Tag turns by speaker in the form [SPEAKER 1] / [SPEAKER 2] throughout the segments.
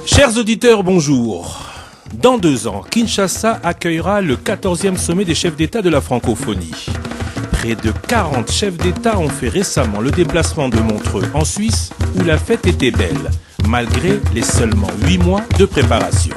[SPEAKER 1] Chers auditeurs, bonjour. Dans 2 ans, Kinshasa accueillera le 14e sommet des chefs d'État de la francophonie. Près de 40 chefs d'État ont fait récemment le déplacement de Montreux en Suisse, où la fête était belle, malgré les seulement 8 mois de préparation.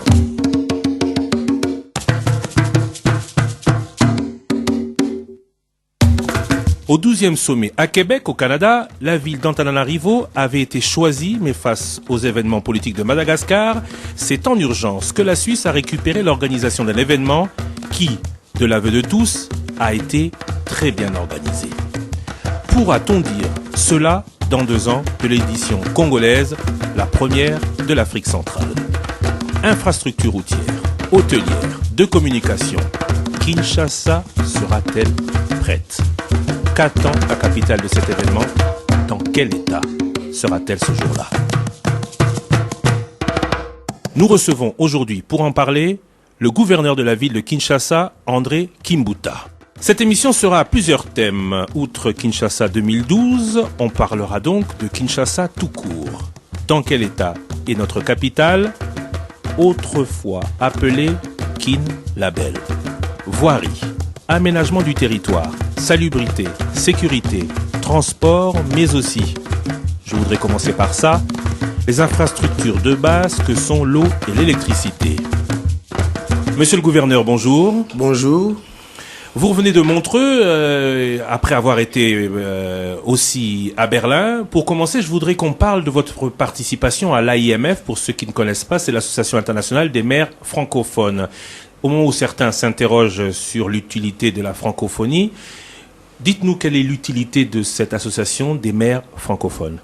[SPEAKER 1] Au 12e sommet à Québec, au Canada, la ville d'Antananarivo avait été choisie, mais face aux événements politiques de Madagascar, c'est en urgence que la Suisse a récupéré l'organisation d'un événement qui, de l'aveu de tous, a été très bien organisé. Pourra-t-on dire cela dans 2 ans de l'édition congolaise, la première de l'Afrique centrale? Infrastructure routière, hôtelière, de communication, Kinshasa sera-t-elle prête? Qu'attend la capitale de cet événement? Dans quel état sera-t-elle ce jour-là? Nous recevons aujourd'hui, pour en parler, le gouverneur de la ville de Kinshasa, André Kimbuta. Cette émission sera à plusieurs thèmes. Outre Kinshasa 2012, on parlera donc de Kinshasa tout court. Dans quel état est notre capitale, autrefois appelée Kin la Belle? Voirie, aménagement du territoire, salubrité, sécurité, transport, mais aussi, je voudrais commencer par ça, les infrastructures de base que sont l'eau et l'électricité. Monsieur le gouverneur, bonjour.
[SPEAKER 2] Bonjour.
[SPEAKER 1] Vous revenez de Montreux, après avoir été aussi à Berlin. Pour commencer, je voudrais qu'on parle de votre participation à l'AIMF. Pour ceux qui ne connaissent pas, c'est l'Association internationale des maires francophones. Au moment où certains s'interrogent sur l'utilité de la francophonie, dites-nous quelle est l'utilité de cette association des maires francophones.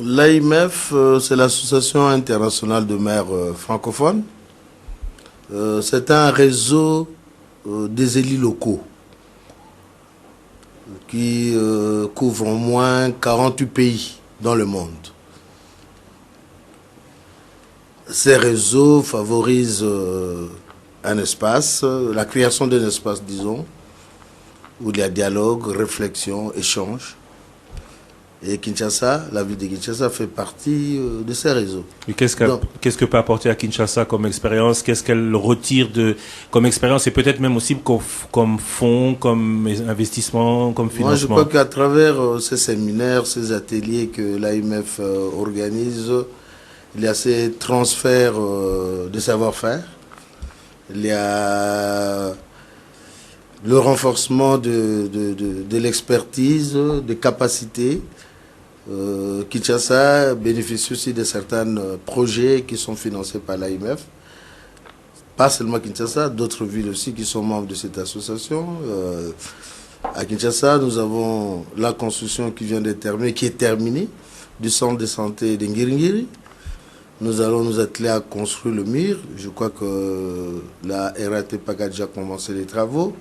[SPEAKER 2] L'AIMF, c'est l'Association internationale de maires francophones. C'est un réseau des élus locaux qui couvre au moins 48 pays dans le monde. Ces réseaux favorisent un espace, la création d'un espace, disons, où il y a dialogue, réflexion, échange. Et Kinshasa, la ville de Kinshasa fait partie de ces réseaux.
[SPEAKER 1] Et qu'est-ce que peut apporter à Kinshasa comme expérience? Qu'est-ce qu'elle retire comme expérience et peut-être même aussi comme fonds, comme investissement, comme financement?
[SPEAKER 2] Moi, je crois qu'à travers ces séminaires, ces ateliers que l'AIMF organise, il y a ces transferts de savoir-faire. Il y a le renforcement de l'expertise, des capacités. Kinshasa bénéficie aussi de certains projets qui sont financés par l'AIMF. Pas seulement Kinshasa, d'autres villes aussi qui sont membres de cette association. À Kinshasa, nous avons la construction qui vient d'être terminée, qui est terminée, du centre de santé de Ngiringiri. Nous allons nous atteler à construire le mur. Je crois que la RATP a déjà commencé les travaux.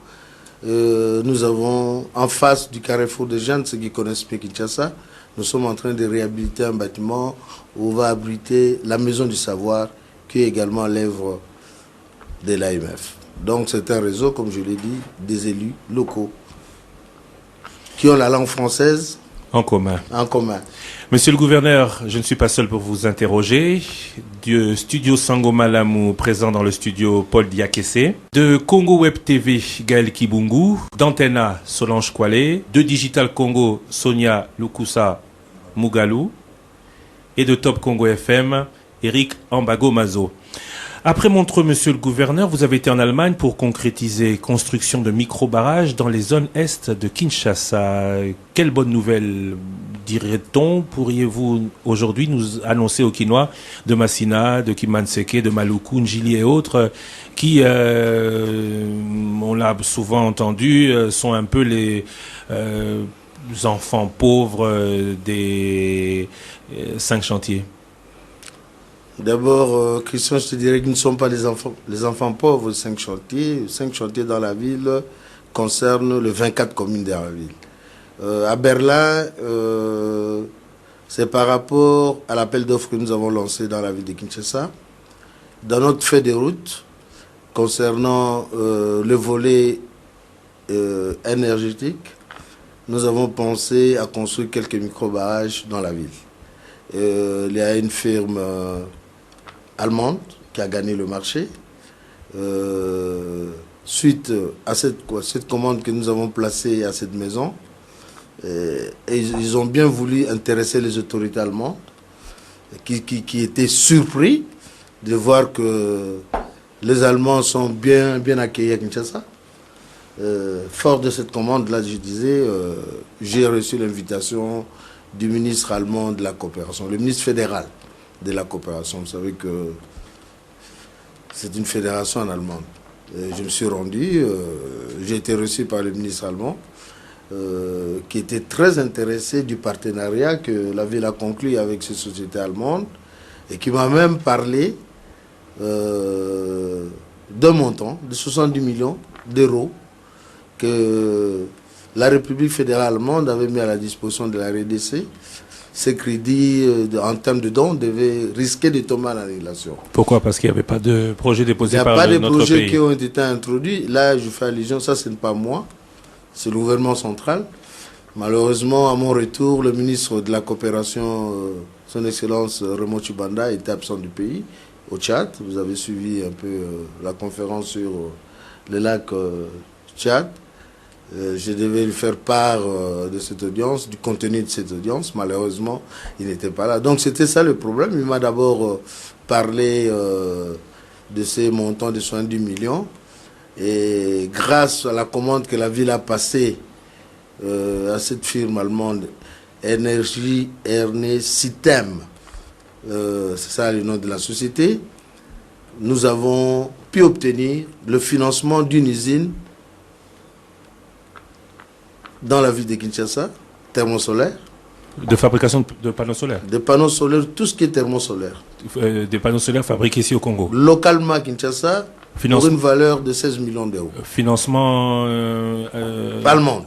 [SPEAKER 2] Nous avons en face du carrefour des jeunes, ceux qui connaissent bien Kinshasa, nous sommes en train de réhabiliter un bâtiment où on va abriter la maison du savoir, qui est également l'œuvre de l'AIMF. Donc c'est un réseau, comme je l'ai dit, des élus locaux qui ont la langue française
[SPEAKER 1] en commun.
[SPEAKER 2] Monsieur
[SPEAKER 1] le gouverneur, je ne suis pas seul pour vous interroger. Du studio Sangomalamu, présent dans le studio Paul Diakese. De Congo Web TV, Gaël Kibungu. d'Antena, Solange Kwale. De Digital Congo, Sonia Lukusa Mugalou. Et de Top Congo FM, Eric Ambago Mazo. Après Montreux, monsieur le gouverneur, vous avez été en Allemagne pour concrétiser construction de micro-barrages dans les zones est de Kinshasa. Quelle bonne nouvelle, dirait-on? Pourriez-vous aujourd'hui nous annoncer aux Kinois de Massina, de Kimanseke, de Maluku, Njili et autres qui, on l'a souvent entendu, sont un peu les enfants pauvres des 5 chantiers?
[SPEAKER 2] D'abord, Christian, je te dirais qu'ils ne sont pas les enfants pauvres de 5 chantiers. 5 chantiers dans la ville concernent les 24 communes de la ville. À Berlin, c'est par rapport à l'appel d'offres que nous avons lancé dans la ville de Kinshasa. Dans notre feuille de route, concernant le volet énergétique, nous avons pensé à construire quelques micro-barrages dans la ville. Il y a une firme allemande qui a gagné le marché. Suite à cette commande que nous avons placée à cette maison, et ils ont bien voulu intéresser les autorités allemandes qui étaient surpris de voir que les Allemands sont bien accueillis à Kinshasa. Fort de cette commande-là, je disais, j'ai reçu l'invitation du ministre allemand de la coopération, le ministre fédéral de la coopération. Vous savez que c'est une fédération en allemande. Je me suis rendu, j'ai été reçu par le ministre allemand, qui était très intéressé du partenariat que la ville a conclu avec ces sociétés allemandes et qui m'a même parlé d'un montant de 70 millions d'euros que la République fédérale allemande avait mis à la disposition de la RDC. Ces crédits, en termes de dons, devaient risquer de tomber en annulation.
[SPEAKER 1] Pourquoi? Parce qu'il n'y avait pas de projet déposé par notre pays.
[SPEAKER 2] Il n'y a pas de projets qui ont été introduits. Là, je fais allusion, ça, ce n'est pas moi, c'est le gouvernement central. Malheureusement, à mon retour, le ministre de la coopération, son Excellence Raymond Tchibanda, était absent du pays, au Tchad. Vous avez suivi un peu la conférence sur le lac Tchad. Je devais lui faire part de cette audience, du contenu de cette audience. Malheureusement, il n'était pas là. Donc c'était ça le problème. Il m'a d'abord parlé de ces montants de 70 millions. Et grâce à la commande que la ville a passée à cette firme allemande, Energie Erne System, c'est ça le nom de la société, nous avons pu obtenir le financement d'une usine dans la ville de Kinshasa, thermosolaire.
[SPEAKER 1] De fabrication de panneaux solaires?
[SPEAKER 2] De panneaux solaires, tout ce qui est thermosolaire.
[SPEAKER 1] Des panneaux solaires fabriqués ici au Congo?
[SPEAKER 2] Localement à Kinshasa, pour une valeur de 16 millions d'euros.
[SPEAKER 1] Financement
[SPEAKER 2] allemand.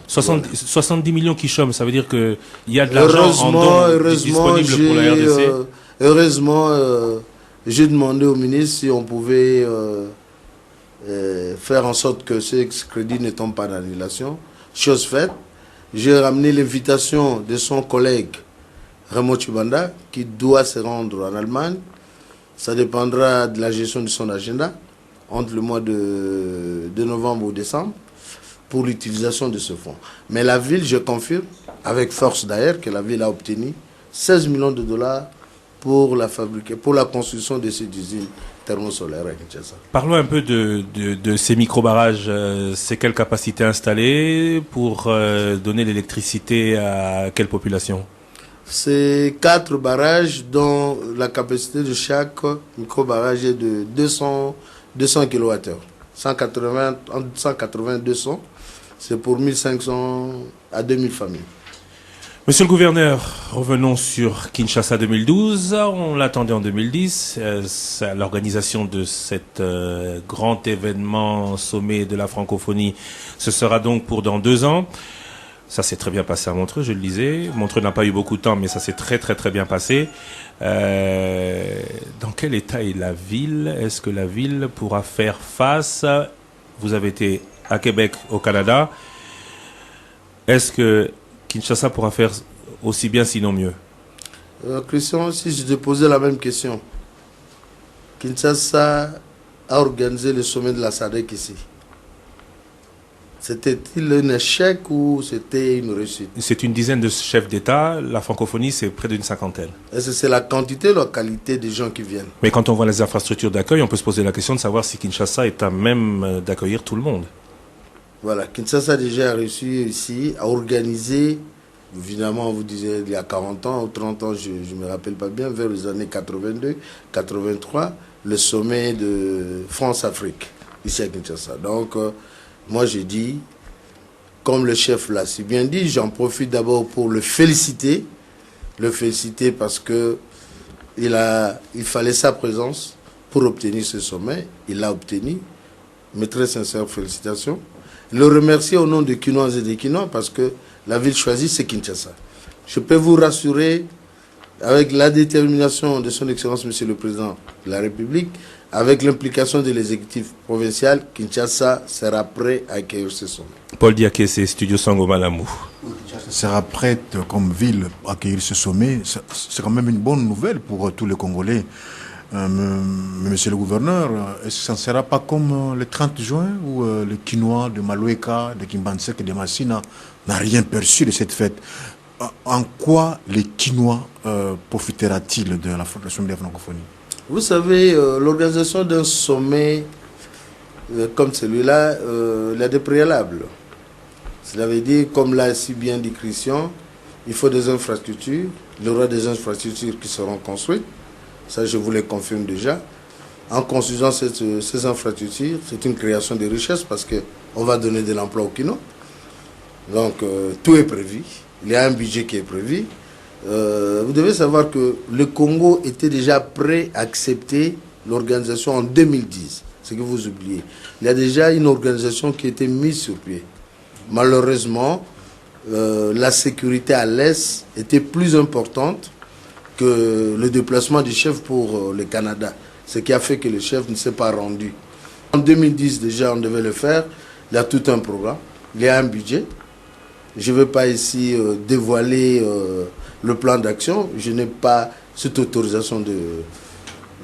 [SPEAKER 1] 70 millions qui chôment, ça veut dire qu'il y a de l'argent en don disponible pour la RDC?
[SPEAKER 2] Heureusement, j'ai demandé au ministre si on pouvait faire en sorte que ce crédit ne tombe pas d'annulation. Chose faite, j'ai ramené l'invitation de son collègue Raymond Tchibanda qui doit se rendre en Allemagne. Ça dépendra de la gestion de son agenda entre le mois de novembre ou décembre pour l'utilisation de ce fonds. Mais la ville, je confirme, avec force d'ailleurs, que la ville a obtenu 16 millions de dollars pour la fabriquer, pour la construction de cette usine thermosolaire à Kinshasa.
[SPEAKER 1] Parlons un peu de ces micro-barrages. C'est quelle capacité installée pour donner l'électricité à quelle population?
[SPEAKER 2] C'est 4 barrages dont la capacité de chaque micro-barrage est de 200 kWh. 180-200, c'est pour 1500 à 2000 familles.
[SPEAKER 1] Monsieur le gouverneur, revenons sur Kinshasa 2012. On l'attendait en 2010. L'organisation de cet grand événement sommet de la francophonie, ce sera donc pour dans 2 ans. Ça s'est très bien passé à Montreux, je le disais. Montreux n'a pas eu beaucoup de temps, mais ça s'est très bien passé. Dans quel état est la ville? Est-ce que la ville pourra faire face? Vous avez été à Québec, au Canada. Est-ce que Kinshasa pourra faire aussi bien, sinon mieux?
[SPEAKER 2] Christian, si je te posais la même question. Kinshasa a organisé le sommet de la SADC ici. C'était-il un échec ou c'était une réussite?
[SPEAKER 1] C'est une dizaine de chefs d'État. La francophonie, c'est près d'une 50aine.
[SPEAKER 2] Est-ce que c'est la quantité ou la qualité des gens qui viennent?
[SPEAKER 1] Mais quand on voit les infrastructures d'accueil, on peut se poser la question de savoir si Kinshasa est à même d'accueillir tout le monde.
[SPEAKER 2] Voilà, Kinshasa a déjà réussi ici à organiser, évidemment, vous disiez il y a 40 ans ou 30 ans, je ne me rappelle pas bien, vers les années 82, 83, le sommet de France-Afrique, ici à Kinshasa. Donc, moi j'ai dit, comme le chef l'a si bien dit, j'en profite d'abord pour le féliciter parce que il fallait sa présence pour obtenir ce sommet. Il l'a obtenu. Mes très sincères félicitations. Le remercier au nom des Kinoises et des Kinois parce que la ville choisie, c'est Kinshasa. Je peux vous rassurer avec la détermination de son Excellence Monsieur le Président de la République, avec l'implication de l'exécutif provincial, Kinshasa sera prêt à accueillir ce sommet.
[SPEAKER 1] Paul Diakese, Studio Sangomalamu.
[SPEAKER 3] Kinshasa sera prête comme ville à accueillir ce sommet. C'est quand même une bonne nouvelle pour tous les Congolais. Monsieur le gouverneur, est-ce que ça ne sera pas comme le 30 juin où le Kinois de Maloueka, de Kimbansek et de Massina n'a rien perçu de cette fête? En quoi les Kinois profitera-t-il de la sommet de la francophonie?
[SPEAKER 2] Vous savez, l'organisation d'un sommet comme celui-là, il y a des préalables. Cela veut dire, comme l'a si bien dit Christian, il faut des infrastructures. Il y aura des infrastructures qui seront construites. Ça, je vous le confirme déjà. En construisant ces infrastructures, c'est une création de richesse parce qu'on va donner de l'emploi aux Kinois. Donc, tout est prévu. Il y a un budget qui est prévu. Vous devez savoir que le Congo était déjà prêt à accepter l'organisation en 2010. C'est que vous oubliez. Il y a déjà une organisation qui a été mise sur pied. Malheureusement, la sécurité à l'Est était plus importante que le déplacement du chef pour le Canada. Ce qui a fait que le chef ne s'est pas rendu. En 2010, déjà, on devait le faire. Il y a tout un programme. Il y a un budget. Je ne vais pas ici dévoiler le plan d'action. Je n'ai pas cette autorisation de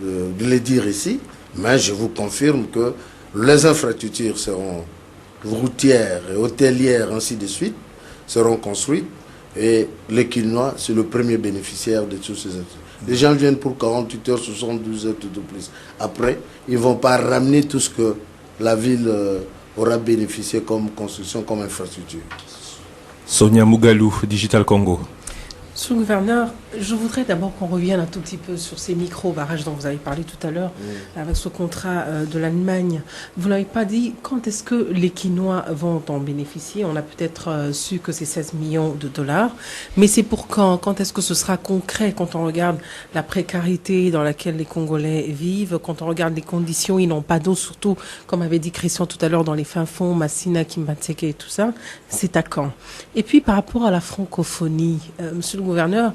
[SPEAKER 2] le dire ici. Mais je vous confirme que les infrastructures seront routières et hôtelières, ainsi de suite, seront construites. Et les Kinois, c'est le premier bénéficiaire de tous ces infrastructures. Les gens viennent pour 48 heures, 72 heures, tout de plus. Après, ils ne vont pas ramener tout ce que la ville aura bénéficié comme construction, comme infrastructure.
[SPEAKER 1] Sonia Mugalou, Digital Congo.
[SPEAKER 4] Monsieur le gouverneur, je voudrais d'abord qu'on revienne un tout petit peu sur ces micro-barrages dont vous avez parlé tout à l'heure, avec ce contrat de l'Allemagne. Vous n'avez pas dit quand est-ce que les Kinois vont en bénéficier. On a peut-être su que c'est 16 millions de dollars, mais c'est pour quand? Quand est-ce que ce sera concret quand on regarde la précarité dans laquelle les Congolais vivent, quand on regarde les conditions, ils n'ont pas d'eau, surtout, comme avait dit Christian tout à l'heure, dans les fins fonds, Massina, Kimbanseke et tout ça, c'est à quand? Et puis par rapport à la francophonie, monsieur le gouverneur,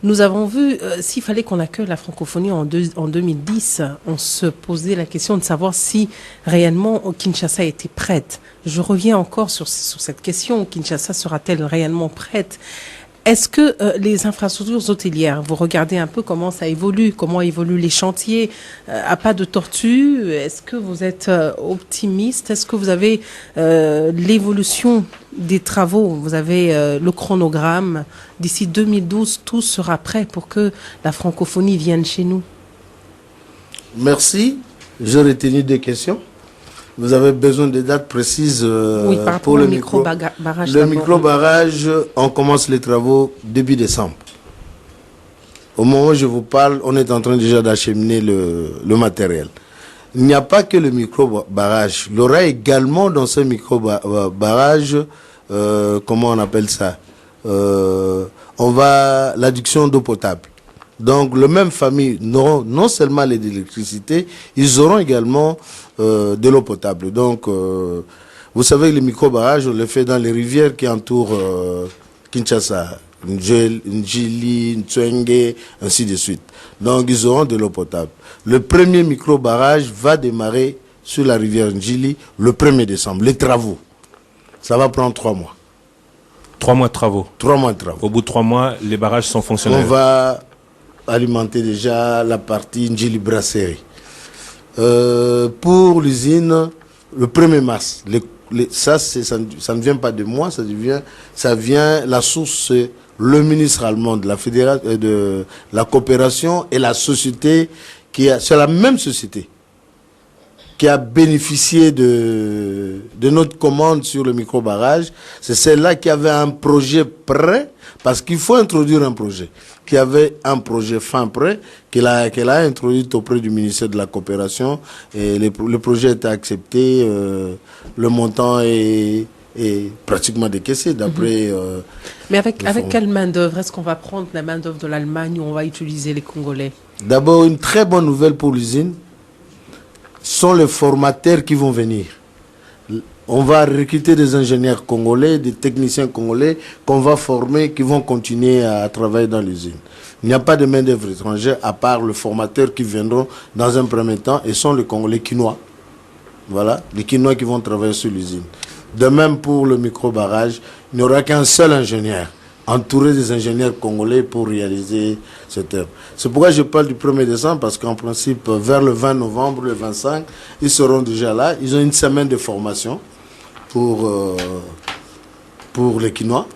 [SPEAKER 4] nous avons vu, s'il fallait qu'on accueille la francophonie en 2010, on se posait la question de savoir si réellement Kinshasa était prête. Je reviens encore sur cette question, Kinshasa sera-t-elle réellement prête? Est-ce que les infrastructures hôtelières, vous regardez un peu comment ça évolue, comment évoluent les chantiers, à pas de tortue? Est-ce que vous êtes optimiste? Est-ce que vous avez l'évolution des travaux? Vous avez le chronogramme. D'ici 2012, tout sera prêt pour que la francophonie vienne chez nous.
[SPEAKER 2] Merci. J'ai retenu deux questions. Vous avez besoin de dates précises
[SPEAKER 4] oui, par
[SPEAKER 2] pour le
[SPEAKER 4] micro-barrage.
[SPEAKER 2] Le micro-barrage, on commence les travaux début décembre. Au moment où je vous parle, on est en train déjà d'acheminer le matériel. Il n'y a pas que le micro-barrage. Il y aura également dans ce micro-barrage, comment on appelle ça, l'adduction d'eau potable. Donc, les mêmes familles n'auront non seulement l'électricité, ils auront également de l'eau potable. Donc, vous savez, les micro-barrages, on les fait dans les rivières qui entourent Kinshasa, Njili, Ntswenge, ainsi de suite. Donc, ils auront de l'eau potable. Le premier micro-barrage va démarrer sur la rivière Njili le 1er décembre. Les travaux, ça va prendre 3 mois.
[SPEAKER 1] 3 mois de travaux.
[SPEAKER 2] 3 mois de travaux.
[SPEAKER 1] Au bout de 3 mois, les barrages sont fonctionnels.
[SPEAKER 2] On va alimenter déjà la partie Njili Brasserie. Pour l'usine, le 1er mars, ça ne vient pas de moi, ça vient, la source, c'est le ministre allemand de la fédération, de la coopération et la société, c'est la même société qui a bénéficié de notre commande sur le micro-barrage. C'est celle-là qui avait un projet prêt, parce qu'il faut introduire un projet, qui avait un projet fin prêt, qu'elle a introduit auprès du ministère de la coopération, et le projet a été accepté, le montant est pratiquement décaissé d'après...
[SPEAKER 4] Mais avec quelle main-d'œuvre? Est-ce qu'on va prendre la main-d'œuvre de l'Allemagne ou on va utiliser les Congolais?
[SPEAKER 2] D'abord, une très bonne nouvelle pour l'usine sont les formateurs qui vont venir. On va recruter des ingénieurs congolais, des techniciens congolais qu'on va former, qui vont continuer à travailler dans l'usine. Il n'y a pas de main-d'œuvre étrangère à part le formateur qui viendront dans un premier temps et sont les Quinois. Voilà, les Quinois qui vont travailler sur l'usine. De même pour le micro-barrage, il n'y aura qu'un seul ingénieur, entouré des ingénieurs congolais pour réaliser cette œuvre. C'est pourquoi je parle du 1er décembre, parce qu'en principe, vers le 20 novembre, le 25, ils seront déjà là. Ils ont une semaine de formation pour les Quinois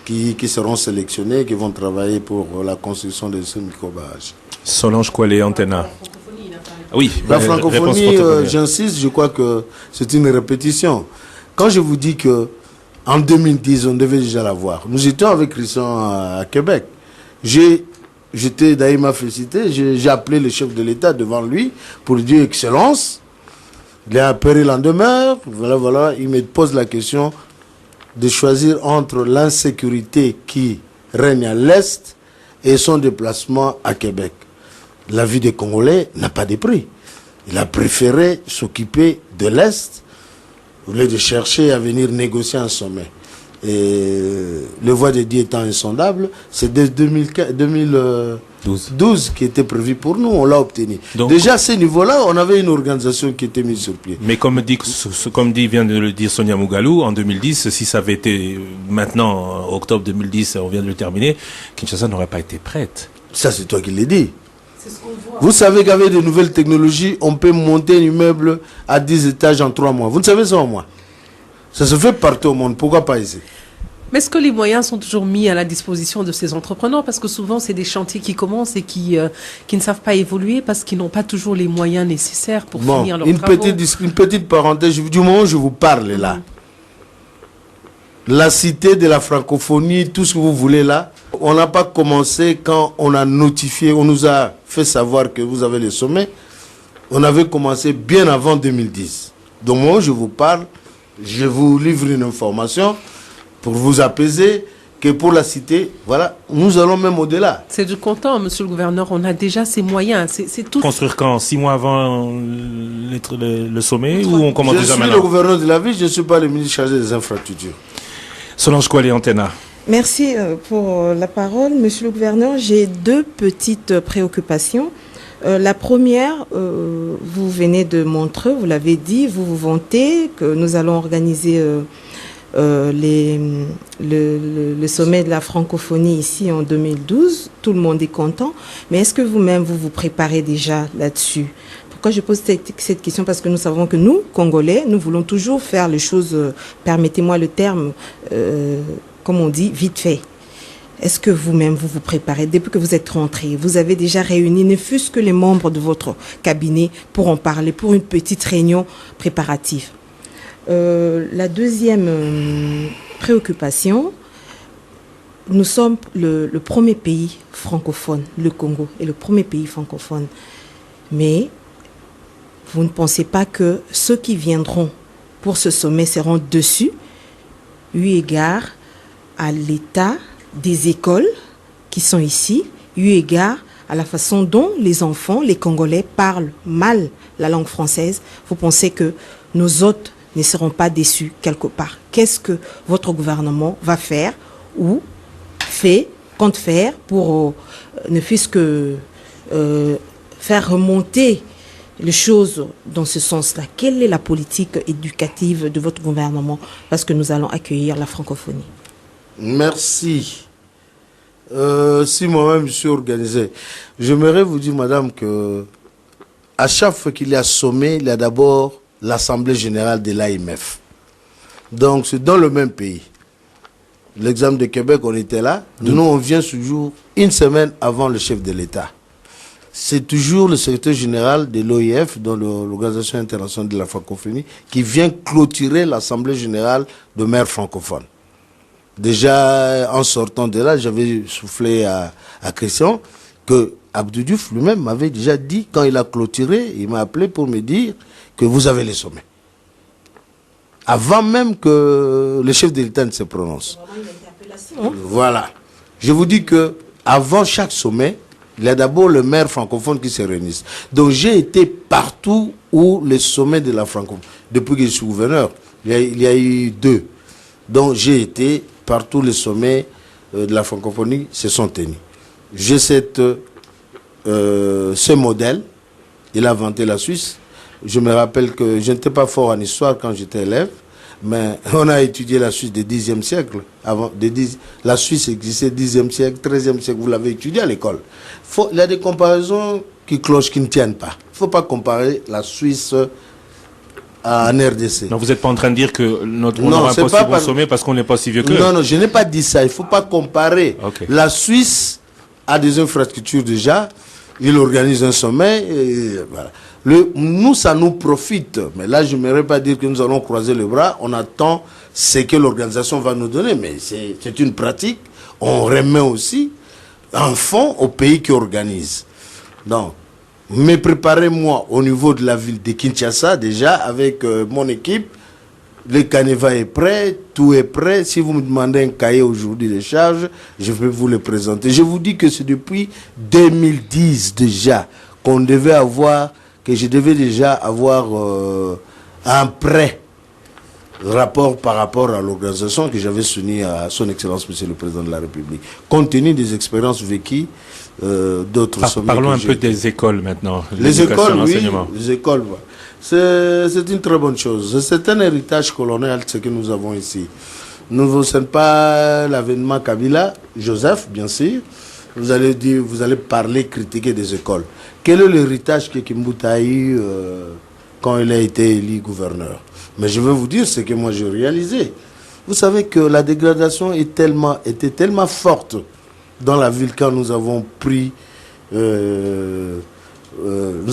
[SPEAKER 2] qui seront sélectionnés, qui vont travailler pour la construction de ce micro-barrage.
[SPEAKER 1] Solange Kwale Antena. Oui,
[SPEAKER 2] la francophonie, j'insiste, je crois que c'est une répétition. Quand je vous dis que en 2010, on devait déjà l'avoir. Nous étions avec Christian à Québec. J'étais d'ailleurs m'a félicité. J'ai appelé le chef de l'État devant lui pour lui dire Excellence. Il a appelé le lendemain. Voilà. Il me pose la question de choisir entre l'insécurité qui règne à l'Est et son déplacement à Québec. La vie des Congolais n'a pas de prix. Il a préféré s'occuper de l'Est au lieu de chercher à venir négocier un sommet. Et le voie de Dieu étant insondable, c'est dès 2012 qui était prévu pour nous, on l'a obtenu. Donc, déjà à ce niveau-là, on avait une organisation qui était mise sur pied.
[SPEAKER 1] Mais comme vient de le dire Sonia Mugalou, en 2010, si ça avait été maintenant, octobre 2010, on vient de le terminer, Kinshasa n'aurait pas été prête.
[SPEAKER 2] Ça, c'est toi qui l'as dit. Vous savez qu'avec de nouvelles technologies, on peut monter un immeuble à 10 étages en 3 mois. Vous ne savez ça en moi. Ça se fait partout au monde. Pourquoi pas ici?
[SPEAKER 4] Mais est-ce que les moyens sont toujours mis à la disposition de ces entrepreneurs? Parce que souvent, c'est des chantiers qui commencent et qui ne savent pas évoluer parce qu'ils n'ont pas toujours les moyens nécessaires pour finir leurs travaux.
[SPEAKER 2] Une petite parenthèse. Du moment où je vous parle là, la cité de la francophonie, tout ce que vous voulez là, on n'a pas commencé quand on a notifié, on nous a fait savoir que vous avez le sommet. On avait commencé bien avant 2010. Donc moi, je vous parle, je vous livre une information pour vous apaiser que pour la cité, voilà, nous allons même au-delà.
[SPEAKER 4] C'est du content, monsieur le gouverneur, on a déjà ces moyens. C'est tout.
[SPEAKER 1] Construire quand? 6 mois avant le sommet ou on commence déjà maintenant?
[SPEAKER 2] Je suis le gouverneur de la ville, je ne suis pas le ministre chargé des infrastructures.
[SPEAKER 1] Solange Kwale Antena.
[SPEAKER 5] Merci pour la parole. Monsieur le gouverneur, j'ai 2 petites préoccupations. La première, vous venez de Montreux, vous l'avez dit, vous vous vantez que nous allons organiser le sommet de la francophonie ici en 2012. Tout le monde est content. Mais est-ce que vous-même, vous vous préparez déjà là-dessus? Pourquoi je pose cette question? Parce que nous savons que nous, Congolais, nous voulons toujours faire les choses, permettez-moi le terme, comme on dit, vite fait. Est-ce que vous-même, vous vous préparez? Depuis que vous êtes rentré, vous avez déjà réuni, ne fût-ce que les membres de votre cabinet pour en parler, pour une petite réunion préparative. La deuxième préoccupation, nous sommes le premier pays francophone, le Congo est le premier pays francophone. Mais vous ne pensez pas que ceux qui viendront pour ce sommet seront dessus, eu égard à l'état des écoles qui sont ici, eu égard à la façon dont les enfants, les Congolais, parlent mal la langue française? Vous pensez que nos hôtes ne seront pas déçus quelque part? Qu'est-ce que votre gouvernement va faire ou compte faire pour ne fût-ce que faire remonter les choses dans ce sens-là? Quelle est la politique éducative de votre gouvernement? Parce que nous allons accueillir la francophonie.
[SPEAKER 2] Merci. Si moi-même je suis organisé, j'aimerais vous dire, madame, que à chaque fois qu'il y a sommet, il y a d'abord l'Assemblée générale de l'AMF. Donc c'est dans le même pays. L'exemple de Québec, on était là. Nous, on vient toujours une semaine avant le chef de l'État. C'est toujours le secrétaire général de l'OIF, dans l'Organisation internationale de la francophonie, qui vient clôturer l'Assemblée générale de maires francophones. Déjà, en sortant de là, j'avais soufflé à Christian que Abdou Diouf lui-même m'avait déjà dit, quand il a clôturé, il m'a appelé pour me dire que vous avez les sommets. Avant même que le chef de l'État ne se prononce. Voilà. Je vous dis que avant chaque sommet, il y a d'abord le maire francophone qui se réunissent. Donc j'ai été partout où les sommets de la francophonie, depuis que je suis gouverneur, il y a eu 2. Donc j'ai été partout les sommets de la francophonie se sont tenus. j'ai ce modèle. Il a inventé la Suisse. Je me rappelle que je n'étais pas fort en histoire quand j'étais élève, mais on a étudié la Suisse du Xe siècle. La Suisse existait du Xe siècle, XIIIe siècle, vous l'avez étudié à l'école. Il y a des comparaisons qui clochent, qui ne tiennent pas. Il ne faut pas comparer la Suisse en RDC.
[SPEAKER 1] Donc vous n'êtes pas en train de dire que on n'aura pas si bon sommet parce qu'on n'est pas si vieux que...
[SPEAKER 2] Non, je n'ai pas dit ça. Il ne faut pas comparer.
[SPEAKER 1] Okay.
[SPEAKER 2] La Suisse a des infrastructures déjà. Il organise un sommet. Et voilà. Nous, ça nous profite. Mais là, je n'aimerais pas dire que nous allons croiser les bras. On attend ce que l'organisation va nous donner. Mais c'est une pratique. On remet aussi un fonds au pays qui organise. Donc, me préparer moi au niveau de la ville de Kinshasa déjà avec mon équipe. Le canevas est prêt, tout est prêt. Si vous me demandez un cahier aujourd'hui de charges, je vais vous le présenter. Je vous dis que c'est depuis 2010 déjà que je devais déjà avoir un prêt rapport par rapport à l'organisation que j'avais soumis à son Excellence Monsieur le Président de la République. Compte tenu des expériences vécues d'autres sommets.
[SPEAKER 1] Parlons un peu des écoles maintenant.
[SPEAKER 2] Les écoles, oui. Les écoles, ouais. C'est une très bonne chose. C'est un héritage colonial, ce que nous avons ici. Nous ne vous pas l'avènement Kabila, Joseph, bien sûr. Vous allez parler, critiquer des écoles. Quel est l'héritage que Kimbuta a eu quand il a été élu gouverneur? Mais je veux vous dire ce que moi j'ai réalisé. Vous savez que la dégradation était tellement forte dans la ville quand nous avons nous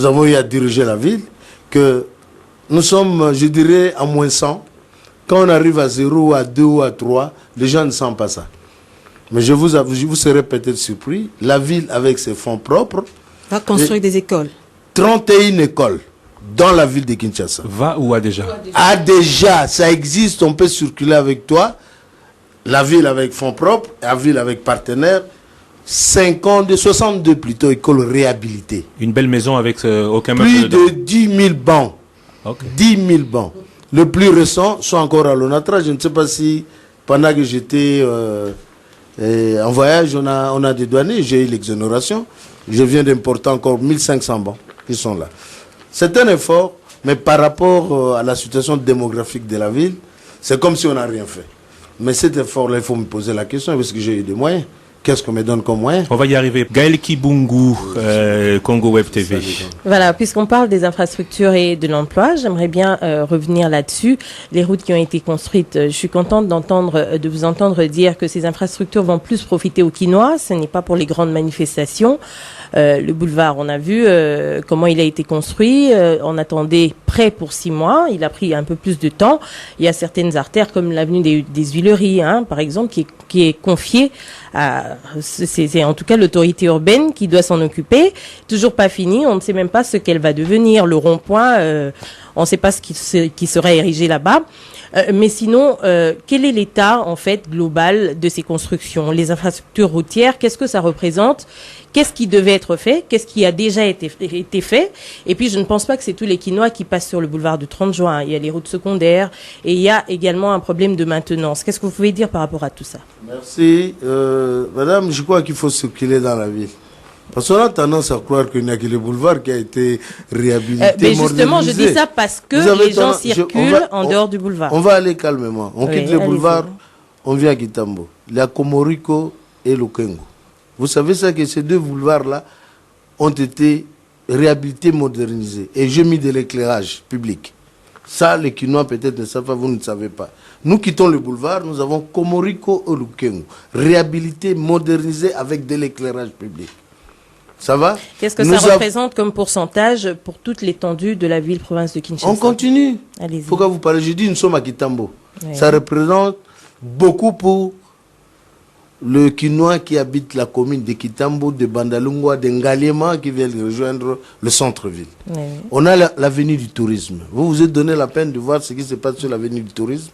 [SPEAKER 2] avons eu à diriger la ville, que nous sommes, je dirais, à moins 100. Quand on arrive à 0, à 2 ou à 3, les gens ne sentent pas ça. Mais je vous serez peut-être surpris, la ville, avec ses fonds propres,
[SPEAKER 5] va construire des écoles.
[SPEAKER 2] 31 écoles dans la ville de Kinshasa.
[SPEAKER 1] Va ou a déjà?
[SPEAKER 2] A déjà, ça existe, on peut circuler avec toi. La ville avec fonds propres, la ville avec partenaires. 62 plutôt écoles réhabilitées.
[SPEAKER 1] Une belle maison avec aucun
[SPEAKER 2] plus de 10 000 bancs.
[SPEAKER 1] Okay.
[SPEAKER 2] 10 000 bancs. Le plus récent sont encore à l'ONATRA. Je ne sais pas si pendant que j'étais en voyage, on a dédouané, j'ai eu l'exonération. Je viens d'importer encore 1500 bancs qui sont là. C'est un effort, mais par rapport à la situation démographique de la ville, c'est comme si on n'a rien fait. Mais cet effort-là, il faut me poser la question, parce que j'ai eu des moyens. Qu'est-ce qu'on me donne comme moyen?
[SPEAKER 1] On va y arriver. Gaël Kibungu, Congo Web TV.
[SPEAKER 6] Voilà, puisqu'on parle des infrastructures et de l'emploi, j'aimerais bien revenir là-dessus. Les routes qui ont été construites, je suis contente de vous entendre dire que ces infrastructures vont plus profiter aux Kinois. Ce n'est pas pour les grandes manifestations. Le boulevard, on a vu comment il a été construit. On attendait prêt pour 6 mois. Il a pris un peu plus de temps. Il y a certaines artères comme l'avenue des Huileries, par exemple, qui est confiée à, c'est en tout cas l'autorité urbaine qui doit s'en occuper. Toujours pas fini. On ne sait même pas ce qu'elle va devenir. Le rond-point, on ne sait pas ce qui sera érigé là-bas. Mais sinon, quel est l'état en fait global de ces constructions? Les infrastructures routières, qu'est-ce que ça représente? Qu'est-ce qui devait être fait? Qu'est-ce qui a déjà été fait? Et puis, je ne pense pas que c'est tous les Kinois qui passent sur le boulevard du 30 juin. Il y a les routes secondaires et il y a également un problème de maintenance. Qu'est-ce que vous pouvez dire par rapport à tout ça?
[SPEAKER 2] Merci. Madame, je crois qu'il faut circuler dans la ville. Parce qu'on a tendance à croire qu'il n'y a que le boulevard qui a été réhabilité.
[SPEAKER 6] Mais justement, je dis ça parce que les gens circulent en dehors du boulevard.
[SPEAKER 2] On va aller calmement. On quitte le boulevard, on vient à Kitambo. Il y a Komoriko et Lukengo. Vous savez ça, que ces deux boulevards-là ont été réhabilités, modernisés. Et j'ai mis de l'éclairage public. Ça, les Kinois peut-être ne savent pas, vous ne savez pas. Nous quittons le boulevard, nous avons Komoriko et Lukengo. Réhabilités, modernisés avec de l'éclairage public. Ça va?
[SPEAKER 6] Qu'est-ce que ça représente comme pourcentage pour toute l'étendue de la ville-province de Kinshasa?
[SPEAKER 2] On continue.
[SPEAKER 6] Allez-y.
[SPEAKER 2] Pourquoi vous parlez? Je dis, nous sommes à Kitambo.
[SPEAKER 6] Oui.
[SPEAKER 2] Ça représente beaucoup pour le Kinois qui habite la commune de Kitambo, de Bandalungwa, de Ngaliema, qui vient rejoindre le centre-ville.
[SPEAKER 6] Oui.
[SPEAKER 2] On a l'avenue du tourisme. Vous vous êtes donné la peine de voir ce qui se passe sur l'avenue du tourisme?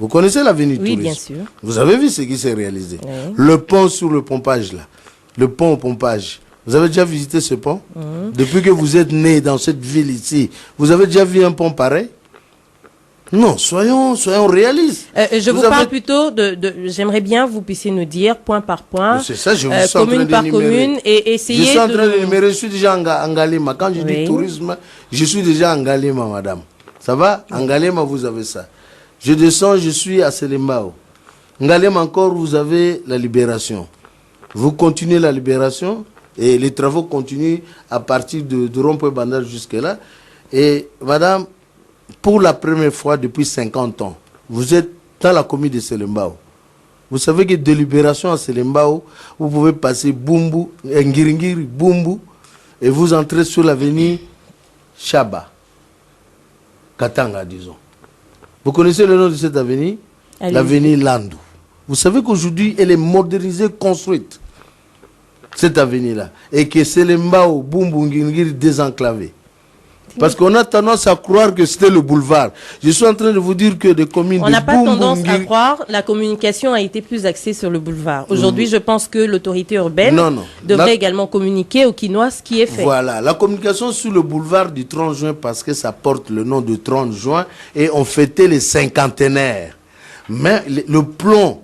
[SPEAKER 2] Vous connaissez l'avenue du tourisme?
[SPEAKER 6] Oui, bien sûr.
[SPEAKER 2] Vous avez vu ce qui s'est réalisé?
[SPEAKER 6] Oui.
[SPEAKER 2] Le pont sur le pompage, là. Le pont au pompage. Vous avez déjà visité ce pont? Depuis que vous êtes né dans cette ville ici, vous avez déjà vu un pont pareil? Non, soyons réalistes.
[SPEAKER 6] Je vous parle plutôt j'aimerais bien que vous puissiez nous dire point par point,
[SPEAKER 2] c'est ça, je vous suis en
[SPEAKER 6] commune
[SPEAKER 2] train
[SPEAKER 6] par commune, et essayer
[SPEAKER 2] je suis en train de l'énumérer, je suis déjà en Galema. Quand je dis tourisme, je suis déjà en Galema, madame. Ça va? En Galema, vous avez ça. Je descends, je suis à Selembao. En Galema encore, vous avez la Libération. Vous continuez la Libération et les travaux continuent à partir de Rond-Point Bandal jusque là. Et madame, pour la première fois depuis 50 ans, vous êtes dans la commune de Selembao. Vous savez que de Libération à Selembao, vous pouvez passer Bumbu, Ngiringiri, Bumbu, et vous entrez sur l'avenue Chaba, Katanga, disons. Vous connaissez le nom de cette avenue? L'avenue Landou. Vous savez qu'aujourd'hui, elle est modernisée, construite, cette avenue-là. Et que Selembao, Bumbu, Ngiringiri désenclavée. Parce qu'on a tendance à croire que c'était le boulevard. Je suis en train de vous dire que des communes...
[SPEAKER 6] On n'a pas tendance à croire, la communication a été plus axée sur le boulevard. Aujourd'hui, je pense que l'autorité urbaine devrait également communiquer au Quinois ce qui est fait.
[SPEAKER 2] Voilà, la communication sur le boulevard du 30 juin, parce que ça porte le nom de 30 juin, et on fêtait les cinquantenaires. Mais le plan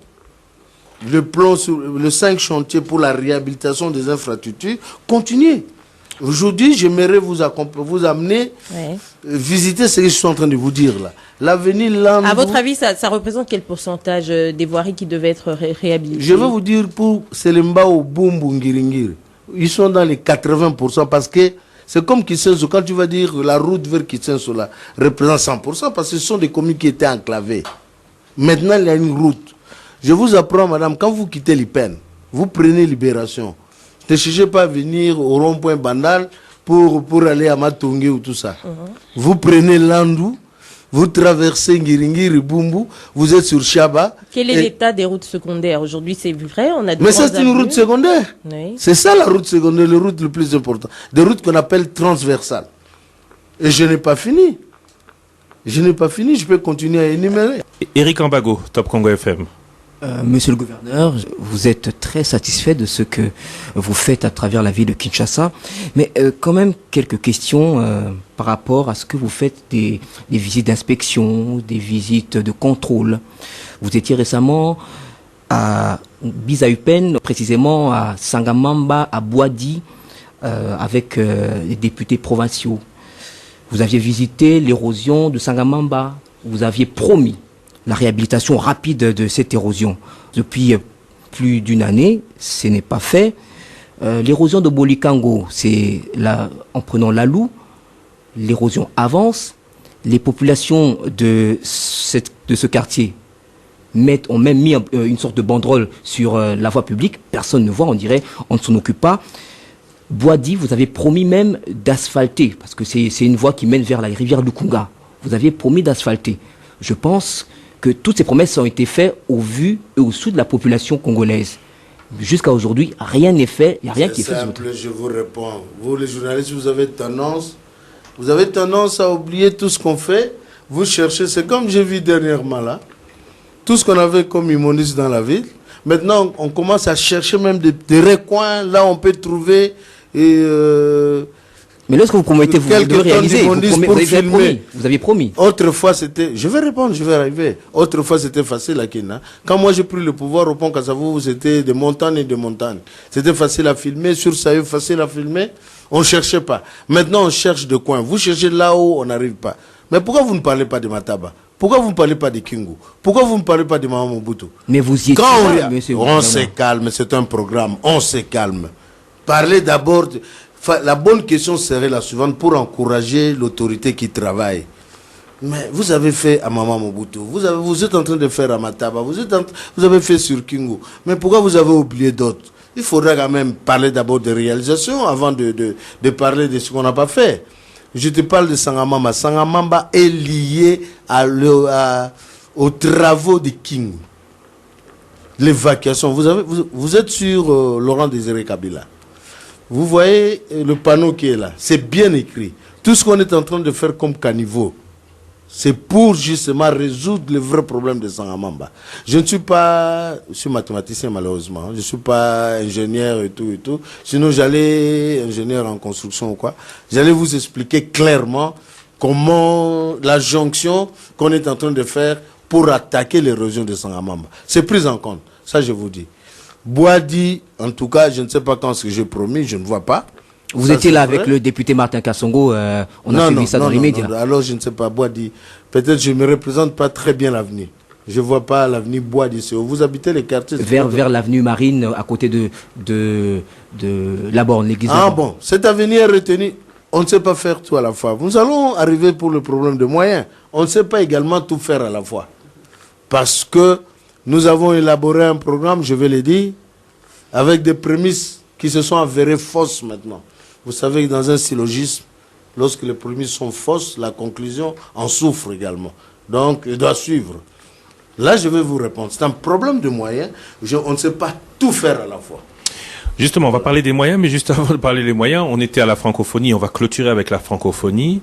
[SPEAKER 2] sur le 5 chantiers pour la réhabilitation des infrastructures continue. Aujourd'hui, j'aimerais vous amener visiter ce que je suis en train de vous dire là. L'avenue Landou.
[SPEAKER 6] À votre avis, ça représente quel pourcentage des voiries qui devaient être réhabilitées?
[SPEAKER 2] Je vais vous dire pour Selembao, Bumbu, Ngiringiri, ils sont dans les 80% parce que c'est comme Kisenso. Quand tu vas dire la route vers Kisenso là représente 100% parce que ce sont des communes qui étaient enclavées. Maintenant, il y a une route. Je vous apprends, madame, quand vous quittez l'Ipen, vous prenez Libération. Ne cherchez pas à venir au rond-point Bandal pour aller à Matongé ou tout ça. Vous prenez Landou, vous traversez Ngiringiri, Bumbu, vous êtes sur Chaba.
[SPEAKER 6] Quel est l'état des routes secondaires? Aujourd'hui, c'est vrai, on a
[SPEAKER 2] Mais ça, c'est une route secondaire.
[SPEAKER 6] Oui.
[SPEAKER 2] C'est ça la route secondaire, la route le plus important. Des routes qu'on appelle transversales. Et je n'ai pas fini. Je peux continuer à énumérer.
[SPEAKER 1] Eric Ambago, Top Congo FM.
[SPEAKER 7] Monsieur le gouverneur, vous êtes très satisfait de ce que vous faites à travers la ville de Kinshasa, mais quand même quelques questions par rapport à ce que vous faites des visites d'inspection, des visites de contrôle. Vous étiez récemment à Bizahupen, précisément à Sangamamba, à Boadi, avec les députés provinciaux. Vous aviez visité l'érosion de Sangamamba, vous aviez promis la réhabilitation rapide de cette érosion. Depuis plus d'une année, ce n'est pas fait. L'érosion de Bolikango, c'est là, en prenant l'Alou, l'érosion avance. Les populations de ce quartier ont même mis une sorte de banderole sur la voie publique. Personne ne voit, on dirait, on ne s'en occupe pas. Boadi, vous avez promis même d'asphalter, parce que c'est une voie qui mène vers la rivière Lukunga. Vous aviez promis d'asphalter. Je pense que toutes ces promesses ont été faites au vu et au sous de la population congolaise. Jusqu'à aujourd'hui, rien n'est fait, il n'y a rien qui est fait.
[SPEAKER 2] C'est simple, je vous réponds. Vous, les journalistes, vous avez tendance à oublier tout ce qu'on fait. Vous cherchez, c'est comme j'ai vu dernièrement là, tout ce qu'on avait comme immondice dans la ville. Maintenant, on commence à chercher même des recoins. Là, on peut trouver...
[SPEAKER 7] Mais lorsque vous promettez, vous devez réaliser. Vous aviez promis.
[SPEAKER 2] Autrefois, c'était... Je vais répondre, je vais arriver. Autrefois, c'était facile à Kina. Quand moi, j'ai pris le pouvoir au pont Kassavou, c'était des montagnes et des montagnes. C'était facile à filmer. Sur Saïd, facile à filmer. On ne cherchait pas. Maintenant, on cherche de coins. Vous cherchez là où on n'arrive pas. Mais pourquoi vous ne parlez pas de Mataba? Pourquoi vous ne parlez pas de Kingu? Pourquoi vous ne parlez pas de Maman Mobutu?
[SPEAKER 7] Mais vous y êtes
[SPEAKER 2] on se calme, c'est un programme. On se calme. Parlez d'abord... La bonne question serait la suivante pour encourager l'autorité qui travaille. Mais vous avez fait à Maman Mobutu, vous êtes en train de faire à Mataba, vous avez fait sur Kingu. Mais pourquoi vous avez oublié d'autres? Il faudra quand même parler d'abord des réalisations avant de parler de ce qu'on n'a pas fait. Je te parle de Sangamamba. Sangamamba est lié aux travaux de Kingu. L'évacuation. Vous êtes sur Laurent Désiré Kabila. Vous voyez le panneau qui est là. C'est bien écrit. Tout ce qu'on est en train de faire comme caniveau, c'est pour justement résoudre le vrai problème de Sangamamba. Je suis mathématicien malheureusement. Je ne suis pas ingénieur et tout. Sinon j'allais ingénieur en construction ou quoi. J'allais vous expliquer clairement comment la jonction qu'on est en train de faire pour attaquer l'érosion de Sangamamba. C'est pris en compte, ça je vous dis. Boadi, en tout cas, je ne sais pas quand ce que j'ai promis, je ne vois pas.
[SPEAKER 7] Vous
[SPEAKER 2] Ça,
[SPEAKER 7] étiez
[SPEAKER 2] c'est
[SPEAKER 7] là
[SPEAKER 2] vrai.
[SPEAKER 7] avec le député Martin Kassongo, on a suivi ça dans les médias.
[SPEAKER 2] non. Alors je ne sais pas, Boadi, peut-être je ne me représente pas très bien l'avenir. Je ne vois pas l'avenir Boadi. Vous habitez les quartiers...
[SPEAKER 7] Vers l'avenue Marine, à côté de la borne, l'église.
[SPEAKER 2] Ah bon, cet avenir est retenu. On ne sait pas faire tout à la fois. Nous allons arriver pour le problème de moyens. On ne sait pas également tout faire à la fois. Parce que nous avons élaboré un programme, je vais le dire, avec des prémices qui se sont avérées fausses maintenant. Vous savez que dans un syllogisme, lorsque les prémices sont fausses, la conclusion en souffre également. Donc, il doit suivre. Là, je vais vous répondre. C'est un problème de moyens. On ne sait pas tout faire à la fois.
[SPEAKER 1] Justement, on va parler des moyens, mais juste avant de parler des moyens, on était à la francophonie, on va clôturer avec la francophonie.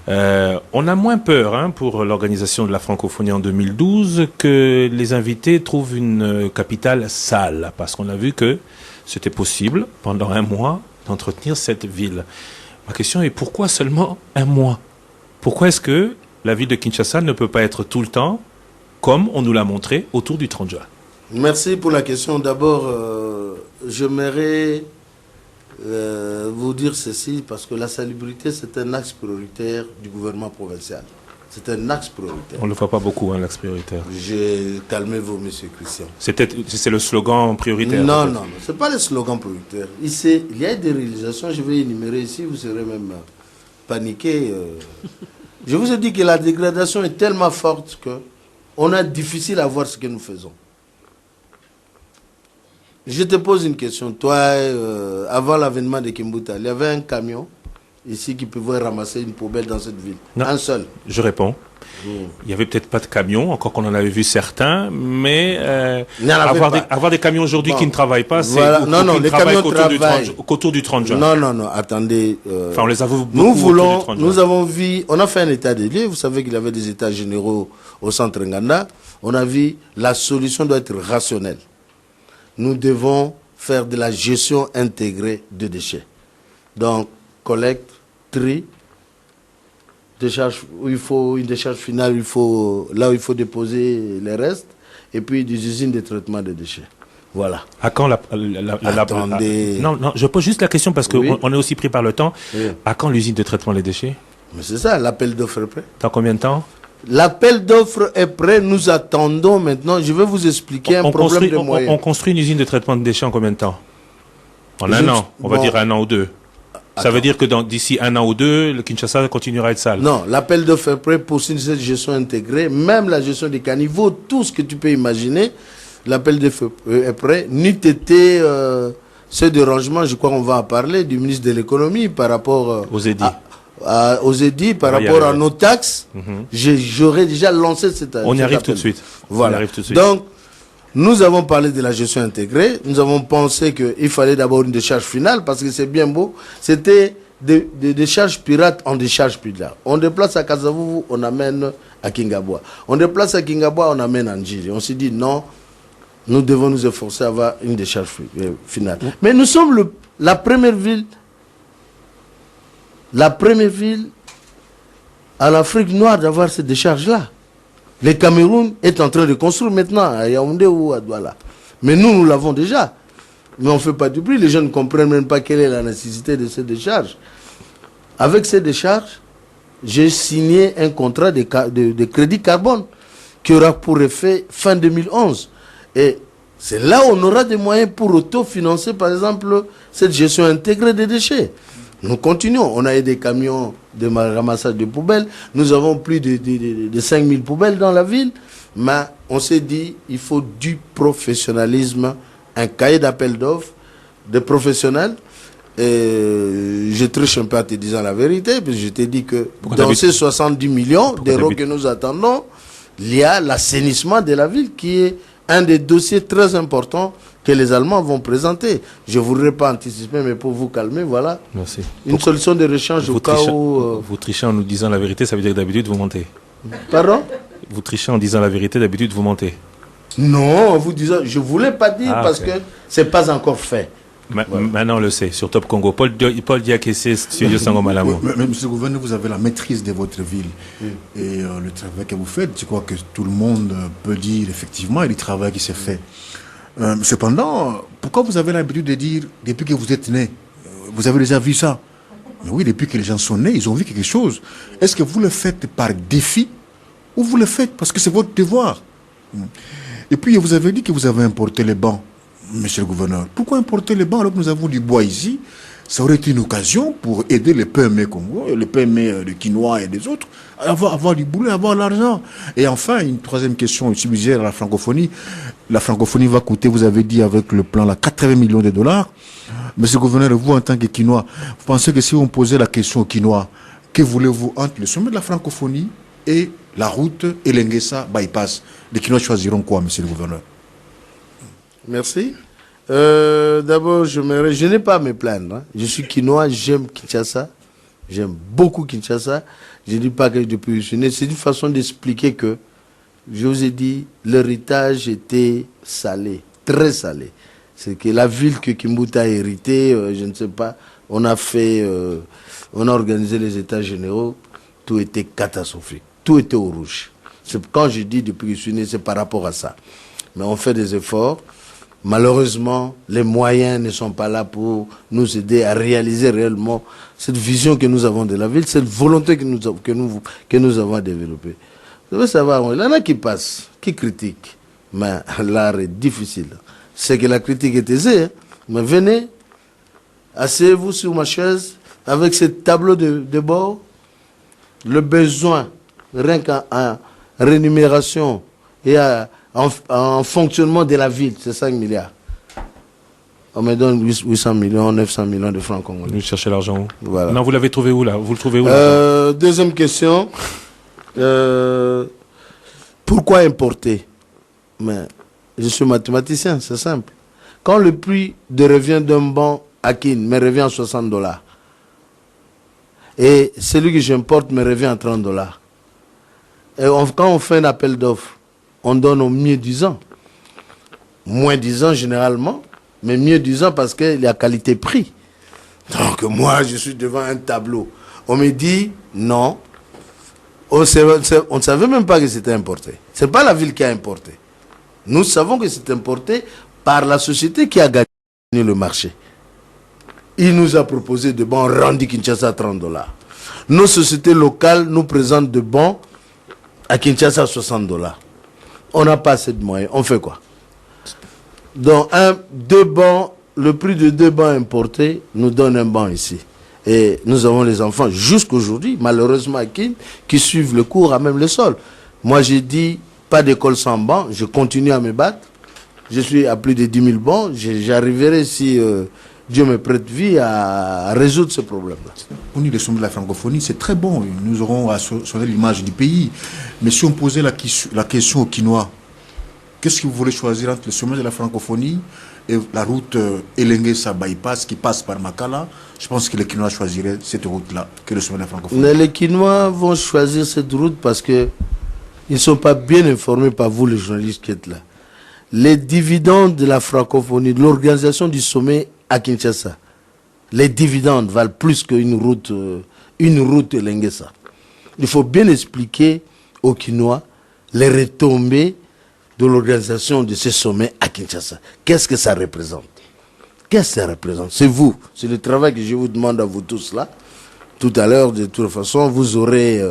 [SPEAKER 1] On a moins peur pour l'organisation de la francophonie en 2012 que les invités trouvent une capitale sale, parce qu'on a vu que c'était possible, pendant un mois, d'entretenir cette ville. Ma question est, pourquoi seulement un mois? Pourquoi est-ce que la ville de Kinshasa ne peut pas être tout le temps, comme on nous l'a montré, autour du 30 juin?
[SPEAKER 2] Merci pour la question. D'abord, j'aimerais vous dire ceci, parce que la salubrité, c'est un axe prioritaire du gouvernement provincial. C'est un axe prioritaire.
[SPEAKER 1] On ne le voit pas beaucoup, l'axe prioritaire.
[SPEAKER 2] Calmez-vous, monsieur Christian.
[SPEAKER 1] C'est le slogan prioritaire?
[SPEAKER 2] Non, ce n'est pas le slogan prioritaire. Ici, il y a des réalisations, je vais énumérer ici, vous serez même paniqué. Je vous ai dit que la dégradation est tellement forte qu'on a difficile à voir ce que nous faisons. Je te pose une question. Toi, avant l'avènement de Kimbuta, il y avait un camion ici qui pouvait ramasser une poubelle dans cette ville.
[SPEAKER 1] Non.
[SPEAKER 2] Un seul.
[SPEAKER 1] Je réponds. Il n'y avait peut-être pas de camions, encore qu'on en avait vu certains, mais avoir des camions aujourd'hui qui ne travaillent pas, c'est
[SPEAKER 2] voilà. Non, les camions
[SPEAKER 1] travaillent qu'autour du 30 juin.
[SPEAKER 2] Non, attendez.
[SPEAKER 1] Enfin, on les a vu beaucoup autour du 30 juin.
[SPEAKER 2] Nous avons vu, on a fait un état des lieux, vous savez qu'il y avait des états généraux au centre Nganda. On a vu, la solution doit être rationnelle. Nous devons faire de la gestion intégrée de déchets. Donc, collecte, tri, décharge, où il faut une décharge finale, là où il faut déposer les restes, et puis des usines de traitement de déchets. Voilà.
[SPEAKER 1] À quand
[SPEAKER 2] Attendez.
[SPEAKER 1] Non, je pose juste la question parce qu'on
[SPEAKER 2] Oui.
[SPEAKER 1] est aussi pris par le temps.
[SPEAKER 2] Oui.
[SPEAKER 1] À quand l'usine de traitement des déchets?
[SPEAKER 2] Mais c'est ça, l'appel d'offres est prêt.
[SPEAKER 1] Dans combien de temps?
[SPEAKER 2] L'appel d'offres est prêt, nous attendons maintenant. Je vais vous expliquer un problème de moyens.
[SPEAKER 1] On construit une usine de traitement de déchets en combien de temps? En un an, on va dire un an ou deux. Ça veut dire que d'ici un an ou deux, le Kinshasa continuera à être sale.
[SPEAKER 2] Non, l'appel d'offres est prêt pour cette gestion intégrée, même la gestion des caniveaux, tout ce que tu peux imaginer. L'appel d'offres est prêt. N'eût été ce dérangement, je crois qu'on va en parler, du ministre de l'économie par rapport
[SPEAKER 1] aux édits.
[SPEAKER 2] Aux édits, par rapport à nos taxes, j'aurais déjà lancé cette
[SPEAKER 1] On y arrive tout de suite.
[SPEAKER 2] Voilà.
[SPEAKER 1] On y arrive tout de suite.
[SPEAKER 2] Donc, nous avons parlé de la gestion intégrée. Nous avons pensé qu'il fallait d'abord une décharge finale, parce que c'est bien beau. C'était des décharges pirates en décharge pirates. On déplace à Kasavubu, on amène à Kingabwa. On déplace à Kingabwa, on amène à Ndjiri. On s'est dit non, nous devons nous efforcer à avoir une décharge finale. Mais nous sommes la première ville à l'Afrique noire d'avoir cette décharge-là. Le Cameroun est en train de construire maintenant à Yaoundé ou à Douala. Mais nous l'avons déjà. Mais on ne fait pas du bruit. Les gens ne comprennent même pas quelle est la nécessité de ces décharges. Avec ces décharges, j'ai signé un contrat de crédit carbone qui aura pour effet fin 2011. Et c'est là où on aura des moyens pour autofinancer, par exemple, cette gestion intégrée des déchets. Nous continuons. On a eu des camions de ramassage de poubelles. Nous avons plus de 5000 poubelles dans la ville. Mais on s'est dit, il faut du professionnalisme, un cahier d'appel d'offres, de professionnels. Et je triche un peu en te disant la vérité, parce que je t'ai dit que dans ces 70 millions d'euros que nous attendons, il y a l'assainissement de la ville qui est un des dossiers très importants que les Allemands vont présenter. Je ne voudrais pas anticiper, mais pour vous calmer, voilà.
[SPEAKER 1] Merci.
[SPEAKER 2] Une solution de rechange au cas où...
[SPEAKER 1] Vous trichez en nous disant la vérité, ça veut dire que d'habitude vous mentez.
[SPEAKER 2] Pardon?
[SPEAKER 1] Vous trichez en disant la vérité, d'habitude vous mentez.
[SPEAKER 2] Non, en vous disant... Je ne voulais pas dire parce que ce n'est pas encore fait.
[SPEAKER 1] Maintenant, on le sait, sur Top Congo. Paul Diakessé, Studio Sango Malamu.
[SPEAKER 3] Mais monsieur le gouverneur, vous avez la maîtrise de votre ville. Et le travail que vous faites, je crois que tout le monde peut dire effectivement du travail qui s'est fait. Cependant, pourquoi vous avez l'habitude de dire, depuis que vous êtes né, vous avez déjà vu ça? Mais oui, depuis que les gens sont nés, ils ont vu quelque chose. Est-ce que vous le faites par défi ou vous le faites parce que c'est votre devoir? Et puis, vous avez dit que vous avez importé les bancs, monsieur le gouverneur. Pourquoi importer les bancs alors que nous avons du bois ici? Ça aurait été une occasion pour aider les PME Congo, les PME de quinoa et des autres, à avoir du boulot, à avoir l'argent. Et enfin, une troisième question subsidiaire à la francophonie. La francophonie va coûter, vous avez dit avec le plan, là, 80 millions de dollars. Monsieur le gouverneur, vous en tant que quinoa, vous pensez que si on posait la question au quinoa, que voulez-vous entre le sommet de la francophonie et la route Elengesa bypass? Les quinois choisiront quoi, monsieur le gouverneur?
[SPEAKER 2] Merci. D'abord, je n'ai pas à me plaindre. Hein. Je suis quinois, j'aime Kinshasa. J'aime beaucoup Kinshasa. Je ne dis pas que depuis que je suis né. C'est une façon d'expliquer que, je vous ai dit, l'héritage était salé, très salé. C'est que la ville que Kimbuta a hérité, je ne sais pas, on a organisé les états généraux, tout était catastrophique. Tout était au rouge. Quand je dis depuis que je suis né, c'est par rapport à ça. Mais on fait des efforts. Malheureusement, les moyens ne sont pas là pour nous aider à réaliser réellement cette vision que nous avons de la ville, cette volonté que nous avons développée. Vous devez savoir, il y en a qui passent, qui critiquent, mais l'art est difficile. C'est que la critique est aisée, hein. Mais venez, asseyez-vous sur ma chaise avec ce tableau de bord, le besoin, rien qu'en rémunération et en fonctionnement de la ville, c'est 5 milliards. On me donne 800 millions, 900 millions de francs congolais.
[SPEAKER 1] Vous cherchez l'argent où?
[SPEAKER 2] Voilà.
[SPEAKER 1] Non, vous l'avez trouvé où là? Vous le trouvez où là?
[SPEAKER 2] Deuxième question. Pourquoi importer? Mais je suis mathématicien, c'est simple. Quand le prix de revient d'un banc à Kin me revient à 60 $, et celui que j'importe me revient à 30 $, et quand on fait un appel d'offres, on donne au mieux 10 ans. Moins 10 ans généralement, mais mieux 10 ans parce qu'il y a qualité-prix. Donc moi, je suis devant un tableau. On me dit non. On ne savait même pas que c'était importé. Ce n'est pas la ville qui a importé. Nous savons que c'est importé par la société qui a gagné le marché. Il nous a proposé de bons rendus Kinshasa à 30 $. Nos sociétés locales nous présentent de bons à Kinshasa à 60 $. On n'a pas assez de moyens. On fait quoi? Donc, deux bancs, le prix de 2 bancs importés nous donne un banc ici. Et nous avons les enfants jusqu'aujourd'hui, malheureusement, qui suivent le cours à même le sol. Moi, j'ai dit, pas d'école sans banc, je continue à me battre. Je suis à plus de 10 000 bancs. J'arriverai, si Dieu me prête vie, à résoudre ce problème-là.
[SPEAKER 3] On dit le sommet de la francophonie, c'est très bon. Nous aurons à sonner l'image du pays. Mais si on posait la question aux Quinois, qu'est-ce que vous voulez choisir entre le sommet de la francophonie et la route Elengesa bypass qui passe par Makala? Je pense que les Quinois choisiraient cette route-là que le sommet de la francophonie.
[SPEAKER 2] Mais les Quinois vont choisir cette route parce qu'ils ne sont pas bien informés par vous, les journalistes qui êtes là. Les dividendes de la francophonie, de l'organisation du sommet à Kinshasa, les dividendes valent plus qu'une route Elengesa. Il faut bien expliquer aux Quinois les retombées de l'organisation de ce sommet à Kinshasa. Qu'est-ce que ça représente? Qu'est-ce que ça représente? C'est vous. C'est le travail que je vous demande à vous tous là. Tout à l'heure, de toute façon, vous aurez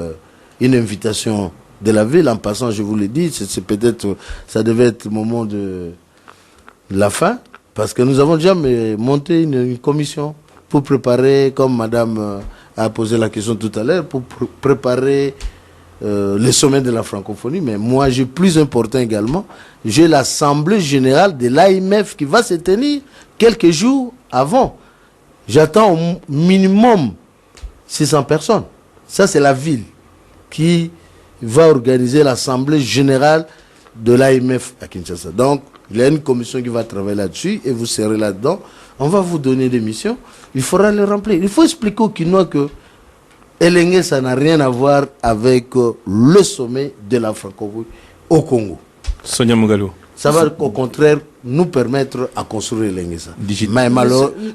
[SPEAKER 2] une invitation de la ville. En passant, je vous l'ai dit, c'est peut-être, ça devait être le moment de la fin, parce que nous avons déjà monté une commission pour préparer, comme madame a posé la question tout à l'heure, pour préparer le sommet de la francophonie. Mais moi, j'ai plus important également, j'ai l'assemblée générale de l'AMF qui va se tenir quelques jours avant. J'attends au minimum 600 personnes. Ça, c'est la ville qui va organiser l'assemblée générale de l'AMF à Kinshasa. Donc, il y a une commission qui va travailler là-dessus et vous serez là-dedans. On va vous donner des missions. Il faudra les remplir. Il faut expliquer aux Quinois que Elengesa, ça n'a rien à voir avec le sommet de la francophonie au Congo.
[SPEAKER 1] Sonia Mugalou.
[SPEAKER 2] Ça va au contraire nous permettre à construire Ilengesa.
[SPEAKER 1] Digital.
[SPEAKER 2] Mais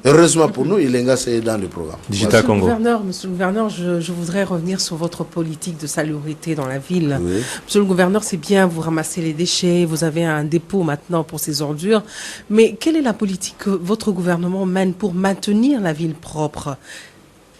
[SPEAKER 2] heureusement pour nous, Ilenga c'est dans le programme.
[SPEAKER 1] Digital Congo.
[SPEAKER 4] Monsieur le gouverneur, je voudrais revenir sur votre politique de salubrité dans la ville.
[SPEAKER 2] Oui.
[SPEAKER 4] Monsieur le gouverneur, c'est bien, vous ramassez les déchets, vous avez un dépôt maintenant pour ces ordures. Mais quelle est la politique que votre gouvernement mène pour maintenir la ville propre?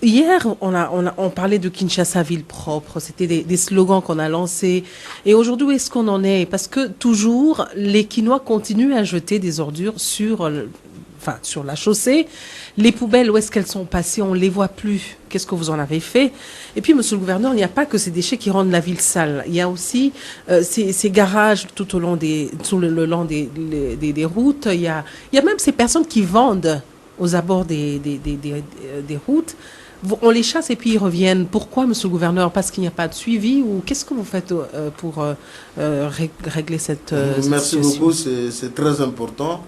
[SPEAKER 4] Hier, on parlait de Kinshasa ville propre. C'était des slogans qu'on a lancés. Et aujourd'hui, où est-ce qu'on en est? Parce que toujours, les Kinois continuent à jeter des ordures sur la chaussée. Les poubelles, où est-ce qu'elles sont passées? On ne les voit plus. Qu'est-ce que vous en avez fait? Et puis, monsieur le gouverneur, il n'y a pas que ces déchets qui rendent la ville sale. Il y a aussi ces garages tout au long le long des routes. Il y a même ces personnes qui vendent aux abords des routes. On les chasse et puis ils reviennent. Pourquoi, monsieur le gouverneur? Parce qu'il n'y a pas de suivi, ou qu'est-ce que vous faites pour régler cette
[SPEAKER 2] Merci
[SPEAKER 4] situation?
[SPEAKER 2] beaucoup, c'est très important.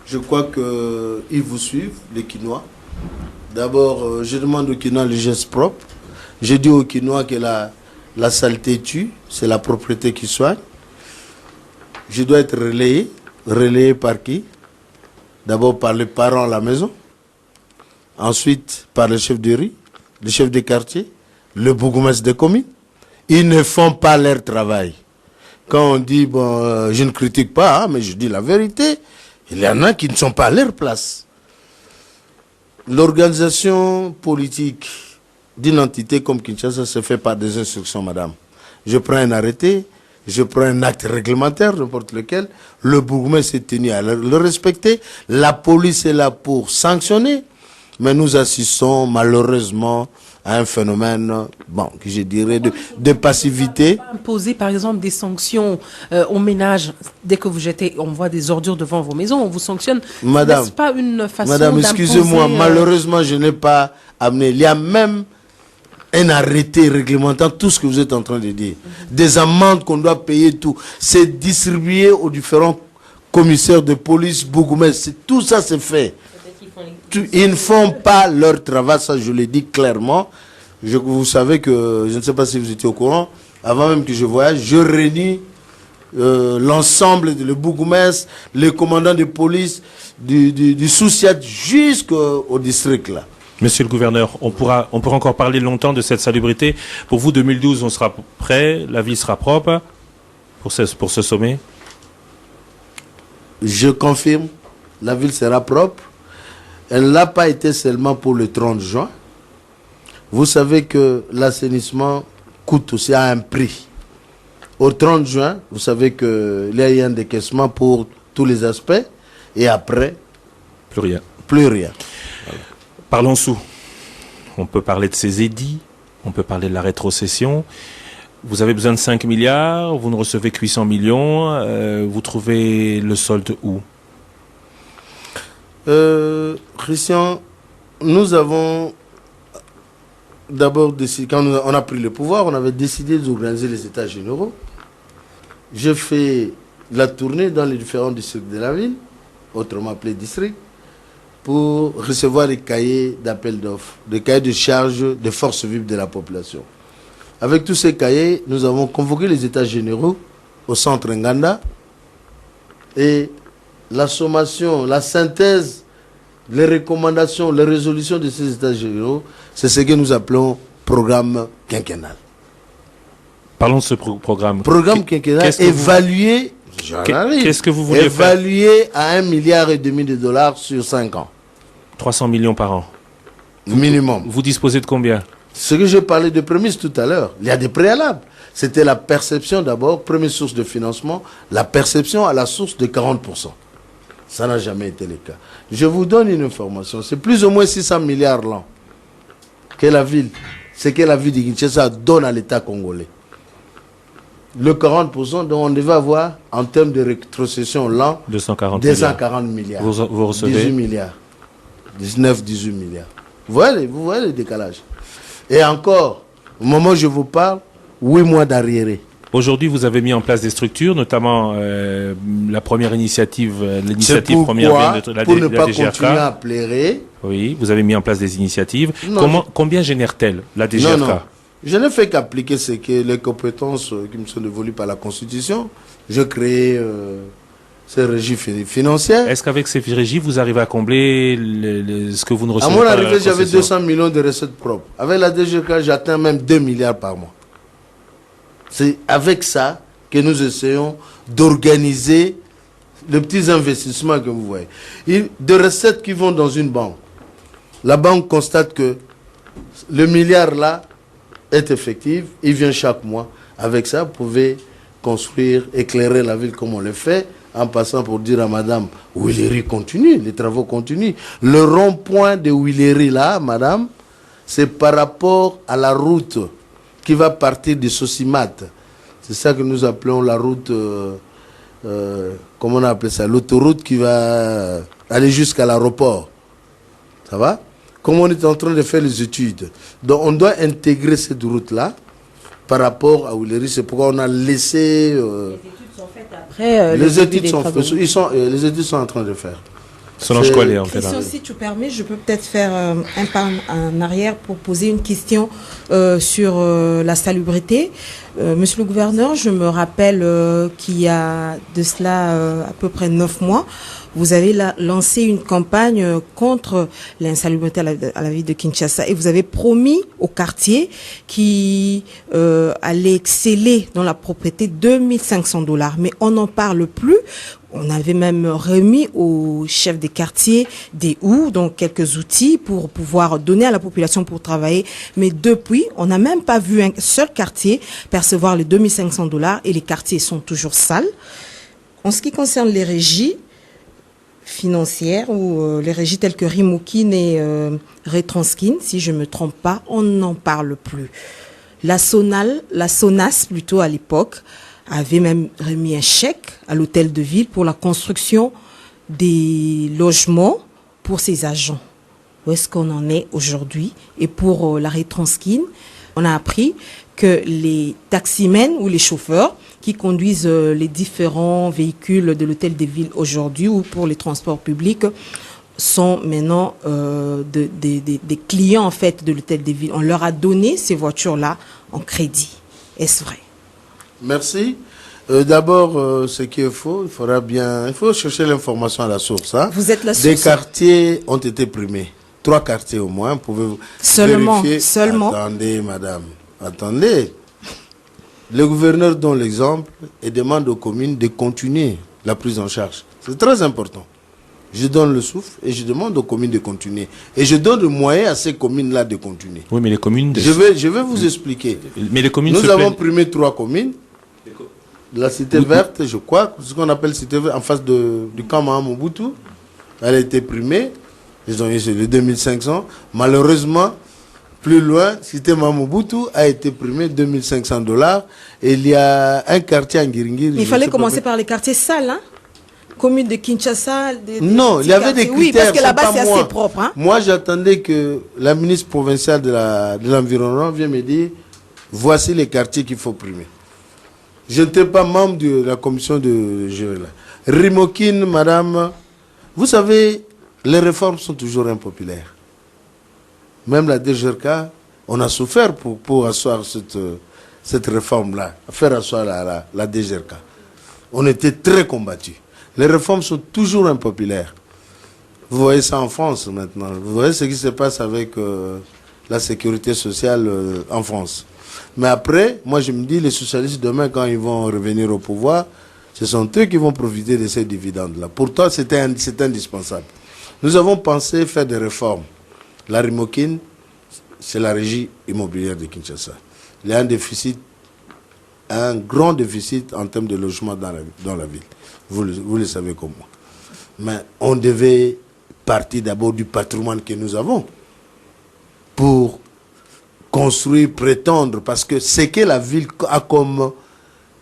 [SPEAKER 2] Je crois qu'ils vous suivent, les Quinois. D'abord, je demande aux Quinois le geste propre. Je dis aux Quinois que la saleté tue, c'est la propreté qui soigne. Je dois être relayé. Relayé par qui? D'abord par les parents à la maison. Ensuite par le chef de rue, le chef de quartier, le bourgmestre de commune. Ils ne font pas leur travail. Quand on dit, bon, je ne critique pas, hein, mais je dis la vérité, il y en a qui ne sont pas à leur place. L'organisation politique d'une entité comme Kinshasa se fait par des instructions, madame. Je prends un arrêté, je prends un acte réglementaire, n'importe lequel, le bourgmestre est tenu à le respecter, la police est là pour sanctionner. Mais nous assistons malheureusement à un phénomène, bon, que je dirais de passivité.
[SPEAKER 4] Imposer par exemple des sanctions aux ménages dès que vous jetez, on voit des ordures devant vos maisons, on vous sanctionne.
[SPEAKER 2] Madame,
[SPEAKER 4] n'est-ce pas une façon
[SPEAKER 2] madame, excusez-moi,
[SPEAKER 4] d'imposer,
[SPEAKER 2] malheureusement je n'ai pas amené. Il y a même un arrêté réglementant tout ce que vous êtes en train de dire. Des amendes qu'on doit payer, tout. C'est distribué aux différents commissaires de police, bourgmestres. Tout ça c'est fait. Ils ne font pas leur travail, ça je le dis clairement. Vous savez que, je ne sais pas si vous étiez au courant, avant même que je voyage, je réunis l'ensemble, le bourgmestre, les commandants de police, du sous-siat jusqu'au district là.
[SPEAKER 1] Monsieur le gouverneur, on pourra encore parler longtemps de cette salubrité. Pour vous, 2012, on sera prêt, la ville sera propre pour ce sommet?
[SPEAKER 2] Je confirme, la ville sera propre. Elle n'a pas été seulement pour le 30 juin. Vous savez que l'assainissement coûte aussi à un prix. Au 30 juin, vous savez qu'il y a eu un décaissement pour tous les aspects. Et après,
[SPEAKER 1] plus rien.
[SPEAKER 2] Plus rien.
[SPEAKER 1] Voilà. Parlons sous. On peut parler de ces édits, on peut parler de la rétrocession. Vous avez besoin de 5 milliards, vous ne recevez que 800 millions. Vous trouvez le solde où?
[SPEAKER 2] Christian, nous avons d'abord décidé, quand on a pris le pouvoir, on avait décidé d'organiser les états généraux. Je fais la tournée dans les différents districts de la ville, autrement appelés districts, pour recevoir les cahiers d'appel d'offres, des cahiers de charge des forces vives de la population. Avec tous ces cahiers, nous avons convoqué les états généraux au centre Nganda et la sommation, la synthèse, les recommandations, les résolutions de ces états généraux, c'est ce que nous appelons programme quinquennal.
[SPEAKER 1] Parlons de ce programme.
[SPEAKER 2] Programme quinquennal évalué,
[SPEAKER 1] qu'est-ce que vous voulez
[SPEAKER 2] évalué à 1,5 milliard de dollars sur 5 ans.
[SPEAKER 1] 300 millions par an.
[SPEAKER 2] Minimum.
[SPEAKER 1] Vous disposez de combien?
[SPEAKER 2] Ce que j'ai parlé de prémices tout à l'heure, il y a des préalables. C'était la perception d'abord, première source de financement, la perception à la source de 40%. Ça n'a jamais été le cas. Je vous donne une information. C'est plus ou moins 600 milliards l'an que la ville, c'est que la ville de Kinshasa donne à l'État congolais. Le 40% dont on devait avoir en termes de rétrocession l'an,
[SPEAKER 1] 240
[SPEAKER 2] milliards.
[SPEAKER 1] Vous recevez
[SPEAKER 2] 18 milliards. 19, 18 milliards. Vous voyez le décalage. Et encore, au moment où je vous parle, 8 mois d'arriéré.
[SPEAKER 1] Aujourd'hui, vous avez mis en place des structures, notamment la première initiative, l'initiative première de la DGRK.
[SPEAKER 2] Pour ne pas continuer à plairer.
[SPEAKER 1] Oui, vous avez mis en place des initiatives. Combien génère-t-elle, la DGRK?
[SPEAKER 2] Non. Je n'ai fait qu'appliquer les compétences qui me sont dévolues par la Constitution. Je crée ces régies financières.
[SPEAKER 1] Est-ce qu'avec ces régies, vous arrivez à combler ce que vous ne recevez
[SPEAKER 2] À mon
[SPEAKER 1] pas
[SPEAKER 2] arrivée,
[SPEAKER 1] à la
[SPEAKER 2] j'avais
[SPEAKER 1] concession?
[SPEAKER 2] 200 millions de recettes propres. Avec la DGK, j'atteins même 2 milliards par mois. C'est avec ça que nous essayons d'organiser les petits investissements que vous voyez. De recettes qui vont dans une banque. La banque constate que le milliard là est effectif, il vient chaque mois. Avec ça, vous pouvez construire, éclairer la ville comme on le fait, en passant pour dire à madame, Huilery continue, les travaux continuent. Le rond-point de Huilery là, madame, c'est par rapport à la route qui va partir de Sosimat. C'est ça que nous appelons la route, comment on appelle ça, l'autoroute qui va aller jusqu'à l'aéroport. Ça va? Comme on est en train de faire les études. Donc on doit intégrer cette route-là par rapport à Huilery. C'est pourquoi on a laissé...
[SPEAKER 6] les études sont faites après
[SPEAKER 2] les études sont en train de faire.
[SPEAKER 1] Solange Kwale, en fait.
[SPEAKER 5] Christian, si tu permets, je peux peut-être faire un pas en arrière pour poser une question sur la salubrité. Monsieur le gouverneur, je me rappelle qu'il y a de cela à peu près 9 mois, vous avez lancé une campagne contre l'insalubrité à la ville de Kinshasa et vous avez promis au quartier qui allait exceller dans la propriété $2500. Mais on n'en parle plus. On avait même remis au chef des quartiers des houes, donc quelques outils pour pouvoir donner à la population pour travailler. Mais depuis, on n'a même pas vu un seul quartier percevoir les $2500 et les quartiers sont toujours sales. En ce qui concerne les régies financières ou les régies telles que Rimoukin et Retranskin, si je me trompe pas, on n'en parle plus. La SONAS plutôt à l'époque, avait même remis un chèque à l'hôtel de ville pour la construction des logements pour ses agents. Où est-ce qu'on en est aujourd'hui? Et pour la Retranskin, on a appris que les taximens ou les chauffeurs qui conduisent les différents véhicules de l'hôtel de ville aujourd'hui ou pour les transports publics sont maintenant des clients en fait de l'hôtel de ville. On leur a donné ces voitures-là en crédit. Est-ce vrai?
[SPEAKER 2] Merci. D'abord, ce qu'il faut, il faut chercher l'information à la source. Hein.
[SPEAKER 5] Vous êtes la source.
[SPEAKER 2] Des quartiers ont été primés. 3 quartiers au moins. Pouvez-vous vérifier?
[SPEAKER 5] Seulement.
[SPEAKER 2] Attendez, madame. Attendez. Le gouverneur donne l'exemple et demande aux communes de continuer la prise en charge. C'est très important. Je donne le souffle et je demande aux communes de continuer. Et je donne le moyen à ces communes-là de continuer.
[SPEAKER 1] Oui, mais les communes...
[SPEAKER 2] Je vais vous expliquer.
[SPEAKER 1] Mais les communes
[SPEAKER 2] Nous avons primé 3 communes. La cité verte, je crois, ce qu'on appelle cité verte, en face du camp Mobutu. Elle a été primée. Ils ont eu les 2500. Malheureusement, plus loin, cité Mobutu a été primée $2500. Et il y a un quartier en Ngiringiri.
[SPEAKER 5] Il fallait commencer par les quartiers sales, hein? Commune de Kinshasa.
[SPEAKER 2] Non, il y avait des critères.
[SPEAKER 5] Oui, parce que là-bas, c'est assez propre. Hein?
[SPEAKER 2] Moi, j'attendais que la ministre provinciale de l'Environnement vienne me dire voici les quartiers qu'il faut primer. Je n'étais pas membre de la commission de jury là. Rimoukin, madame, vous savez, les réformes sont toujours impopulaires. Même la DGRK, on a souffert pour asseoir cette réforme-là, faire asseoir la DGRK. On était très combattus. Les réformes sont toujours impopulaires. Vous voyez ça en France maintenant. Vous voyez ce qui se passe avec la sécurité sociale en France. Mais après, moi je me dis, les socialistes demain, quand ils vont revenir au pouvoir, ce sont eux qui vont profiter de ces dividendes-là. Pourtant, c'est indispensable. Nous avons pensé faire des réformes. La Rimoukin, c'est la régie immobilière de Kinshasa. Il y a un grand déficit en termes de logement dans la ville. Vous le savez comme moi. Mais on devait partir d'abord du patrimoine que nous avons pour construire, prétendre, parce que c'est que la ville a comme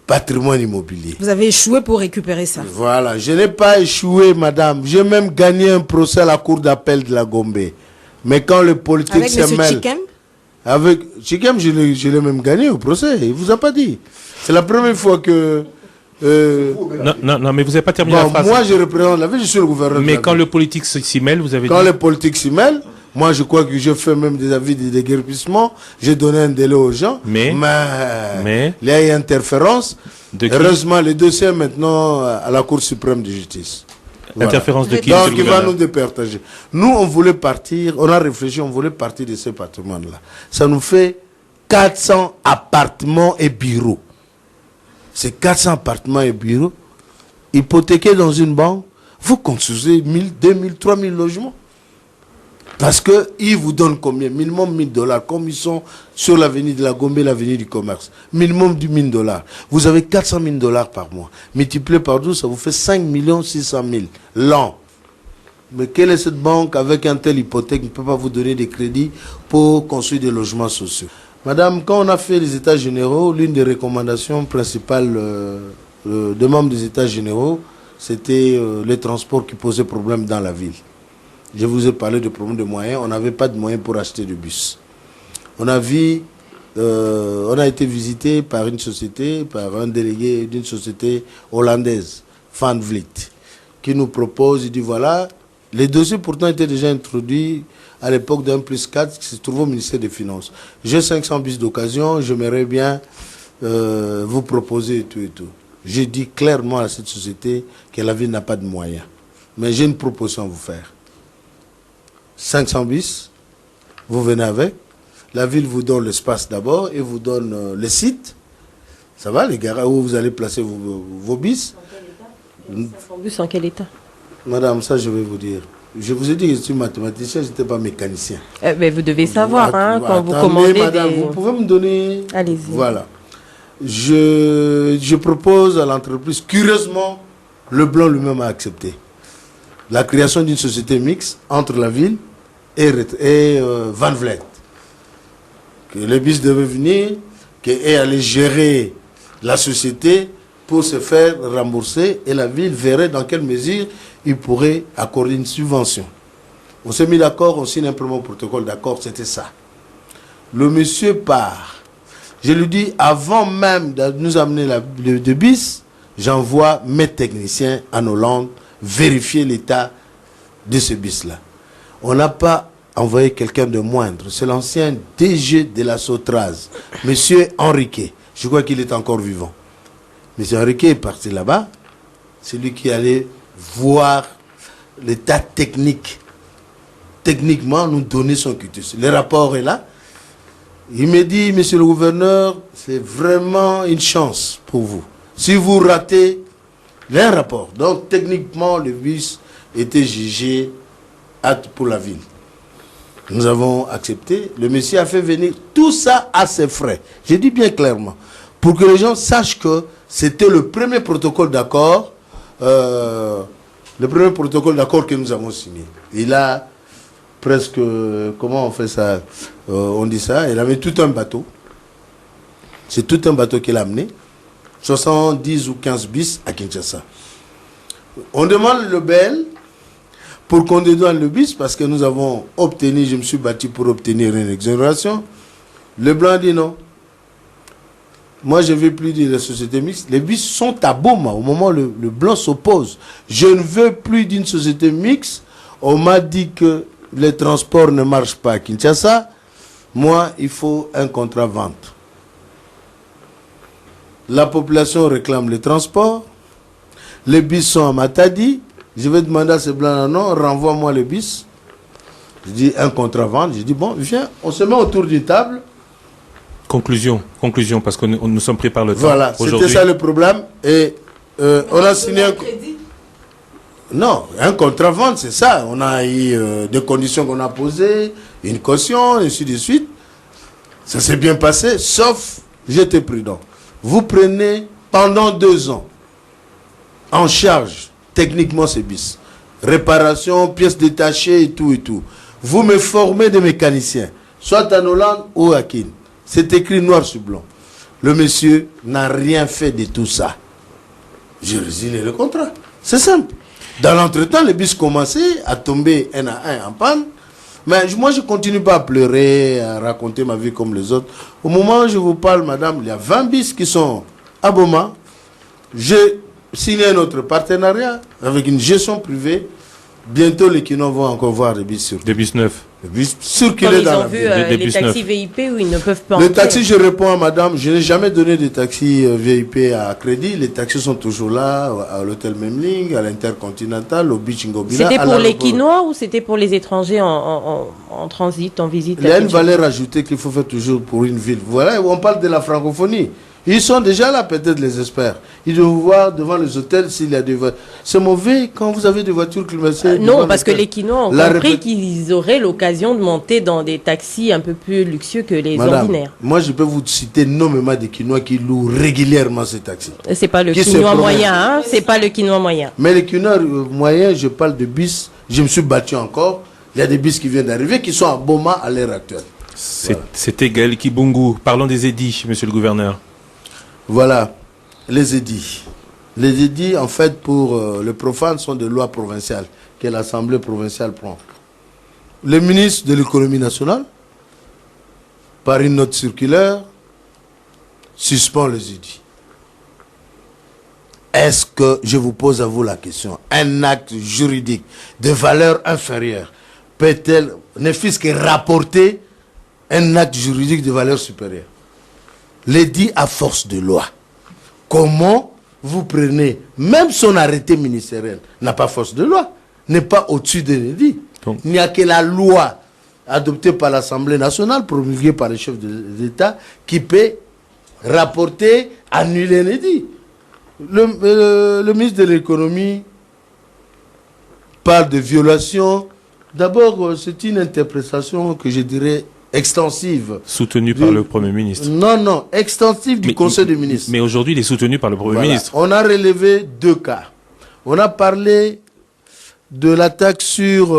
[SPEAKER 2] patrimoine immobilier.
[SPEAKER 5] Vous avez échoué pour récupérer ça.
[SPEAKER 2] Voilà, je n'ai pas échoué, madame. J'ai même gagné un procès à la cour d'appel de la Gombe. Mais quand le politique se mêle...
[SPEAKER 5] Avec M. Chikem?
[SPEAKER 2] Avec Chikem, je l'ai même gagné au procès. Il ne vous a pas dit. C'est la première fois que...
[SPEAKER 1] Non, mais vous n'avez pas terminé la phrase.
[SPEAKER 2] Moi, je représente la ville, je suis le gouverneur.
[SPEAKER 1] Mais quand le politique s'y mêle, vous avez dit...
[SPEAKER 2] Quand le politique s'y mêle, Moi, je crois que je fais même des avis de déguerpissement. J'ai donné un délai aux gens.
[SPEAKER 1] Mais
[SPEAKER 2] il y a une interférence.
[SPEAKER 1] De qui?
[SPEAKER 2] Heureusement, le dossier est maintenant à la Cour suprême de justice. Voilà.
[SPEAKER 1] Interférence de qui?
[SPEAKER 2] Donc, il va nous départager. Nous, on voulait partir, on a réfléchi, on voulait partir de ce patrimoine-là. Ça nous fait 400 appartements et bureaux. Ces 400 appartements et bureaux, hypothéqués dans une banque, vous construisez 1000, 2000, 3000 logements. Parce qu'ils vous donnent combien? Minimum $1000, comme ils sont sur l'avenue de la Gombe, l'avenue du commerce. Minimum du $1000. Vous avez $400,000 par mois. Multiplié par 12, ça vous fait 5 600 000 l'an. Mais quelle est cette banque avec un tel hypothèque qui ne peut pas vous donner des crédits pour construire des logements sociaux? Madame, quand on a fait les États généraux, l'une des recommandations principales des membres des États généraux, c'était les transports qui posaient problème dans la ville. Je vous ai parlé de problème de moyens. On n'avait pas de moyens pour acheter de bus. On a été visité par une société, par un délégué d'une société hollandaise, Van Vliet, qui nous propose, il dit voilà, les dossiers pourtant étaient déjà introduits à l'époque d'un +4 qui se trouve au ministère des Finances. J'ai 500 bus d'occasion, j'aimerais bien vous proposer et tout et tout. J'ai dit clairement à cette société que la ville n'a pas de moyens. Mais j'ai une proposition à vous faire. 500 bis, vous venez avec. La ville vous donne l'espace d'abord et vous donne les sites. Ça va, les garages où vous allez placer vos bis.
[SPEAKER 6] En quel état? 500 bus en quel état?
[SPEAKER 2] Madame, ça je vais vous dire. Je vous ai dit que je suis mathématicien, je n'étais pas mécanicien.
[SPEAKER 6] Mais vous devez savoir, quand vous commandez
[SPEAKER 2] madame,
[SPEAKER 6] des...
[SPEAKER 2] vous pouvez me donner...
[SPEAKER 6] Allez-y.
[SPEAKER 2] Voilà. Je propose à l'entreprise, curieusement, Leblanc lui-même a accepté la création d'une société mixte entre la ville et Van Vliet. Que le bus devait venir, qu'elle allait gérer la société pour se faire rembourser et la ville verrait dans quelle mesure il pourrait accorder une subvention. On s'est mis d'accord, on signe un premier protocole d'accord, c'était ça. Le monsieur part. Je lui dis, avant même de nous amener le bus, j'envoie mes techniciens en Hollande vérifier l'état de ce bus-là. On n'a pas envoyé quelqu'un de moindre. C'est l'ancien DG de la Sotraz, monsieur Henriquet. Je crois qu'il est encore vivant. Monsieur Henriquet est parti là-bas. C'est lui qui allait voir l'état technique. Techniquement, nous donner son cutus. Le rapport est là. Il me dit, monsieur le gouverneur, c'est vraiment une chance pour vous. Si vous ratez, il y a un rapport. Donc, techniquement, le bus était jugé apte pour la ville. Nous avons accepté. Le monsieur a fait venir tout ça à ses frais. J'ai dit bien clairement, pour que les gens sachent que c'était le premier protocole d'accord, que nous avons signé. Il a presque, comment on fait ça, on dit ça, il avait tout un bateau. C'est tout un bateau qu'il a amené. 70 ou 15 bis à Kinshasa. On demande le BEL pour qu'on dédouane le bis parce que nous avons obtenu, je me suis battu pour obtenir une exonération. Le Blanc dit non. Moi, je ne veux plus dire les sociétés mixtes. Les bis sont à Boma au moment où le Blanc s'oppose. Je ne veux plus d'une société mixte. On m'a dit que les transports ne marchent pas à Kinshasa. Moi, il faut un contrat vente. La population réclame les transports. Les bis sont à Matadi. Je vais demander à ce blanc, non, renvoie-moi les bis. Je dis un contrat vente. Je dis bon, viens, on se met autour d'une table.
[SPEAKER 1] Conclusion, parce que nous sommes pris par le temps.
[SPEAKER 2] Voilà, c'était ça le problème. Et on a signé un... Non, un contrat vente, c'est ça. On a eu des conditions qu'on a posées, une caution, et ainsi de suite. Ça s'est bien passé, sauf j'étais prudent. Vous prenez pendant 2 ans en charge techniquement ces bis. Réparation, pièces détachées et tout et tout. Vous me formez des mécaniciens, soit en Hollande ou à Kin. C'est écrit noir sur blanc. Le monsieur n'a rien fait de tout ça. J'ai résilié le contrat. C'est simple. Dans l'entretemps, les bis commençaient à tomber un à un en panne. Mais moi, je ne continue pas à pleurer, à raconter ma vie comme les autres. Au moment où je vous parle, madame, il y a 20 bis qui sont à Boma. J'ai signé un autre partenariat avec une gestion privée. Bientôt, les Kinois vont encore voir des bis sur.
[SPEAKER 1] Des bis neufs.
[SPEAKER 2] Le bus
[SPEAKER 6] Comme
[SPEAKER 2] circuler
[SPEAKER 6] ils
[SPEAKER 2] dans
[SPEAKER 6] ont
[SPEAKER 2] la
[SPEAKER 6] vu
[SPEAKER 2] ville.
[SPEAKER 1] Des
[SPEAKER 6] les
[SPEAKER 1] bus
[SPEAKER 6] taxis
[SPEAKER 1] neufs.
[SPEAKER 6] VIP où ils ne peuvent pas
[SPEAKER 2] Le
[SPEAKER 6] entrer.
[SPEAKER 2] taxi, je réponds à madame, je n'ai jamais donné de taxi VIP à crédit. Les taxis sont toujours là, à l'hôtel Memling, à l'Intercontinental, au Beach Ngobila.
[SPEAKER 6] C'était
[SPEAKER 2] à
[SPEAKER 6] pour les
[SPEAKER 2] l'aéroport.
[SPEAKER 6] Quinois ou c'était pour les étrangers en transit, en visite?
[SPEAKER 2] Il y a
[SPEAKER 6] à
[SPEAKER 2] une
[SPEAKER 6] Kinshasa?
[SPEAKER 2] valeur ajoutée qu'il faut faire toujours pour une ville. Voilà, on parle de la francophonie. Ils sont déjà là, peut-être les experts. Ils doivent voir devant les hôtels s'il y a des voitures. C'est mauvais quand vous avez des voitures climatisées.
[SPEAKER 6] Non, parce que les Quinois ont
[SPEAKER 2] La
[SPEAKER 6] compris
[SPEAKER 2] répé-
[SPEAKER 6] qu'ils auraient l'occasion de monter dans des taxis un peu plus luxueux que les
[SPEAKER 2] Madame,
[SPEAKER 6] ordinaires.
[SPEAKER 2] moi je peux vous citer nommément des Quinois qui louent régulièrement ces taxis.
[SPEAKER 6] C'est pas le
[SPEAKER 2] Qui se
[SPEAKER 6] Quinois
[SPEAKER 2] promènent.
[SPEAKER 6] moyen, hein? C'est pas le Quinois moyen.
[SPEAKER 2] Mais les Quinois moyens, je parle de bus, je me suis battu encore. Il y a des bus qui viennent d'arriver qui sont à Boma à l'heure actuelle.
[SPEAKER 1] C'était Gaël Kibungu. Parlons des édits, monsieur le gouverneur.
[SPEAKER 2] Voilà, les édits. Les édits, en fait, pour le profane, sont des lois provinciales que l'Assemblée provinciale prend. Le ministre de l'économie nationale, par une note circulaire, suspend les édits. Est-ce que, je vous pose à vous la question, un acte juridique de valeur inférieure peut-elle, ne fût-ce que rapporter un acte juridique de valeur supérieure? L'édit à force de loi. Comment vous prenez, même son arrêté ministériel n'a pas force de loi, n'est pas au-dessus de l'édit.
[SPEAKER 1] Donc.
[SPEAKER 2] Il n'y a que la loi adoptée par l'Assemblée nationale, promulguée par le chef de l'État, qui peut rapporter, annuler l'édit. Le ministre de l'économie parle de violation. D'abord, c'est une interprétation que je dirais extensive.
[SPEAKER 1] Soutenu par le Premier ministre.
[SPEAKER 2] Non, extensive du Conseil des ministres.
[SPEAKER 1] Mais aujourd'hui, il est soutenu par le Premier
[SPEAKER 2] Voilà.
[SPEAKER 1] ministre.
[SPEAKER 2] On a relevé deux cas. On a parlé de l'attaque sur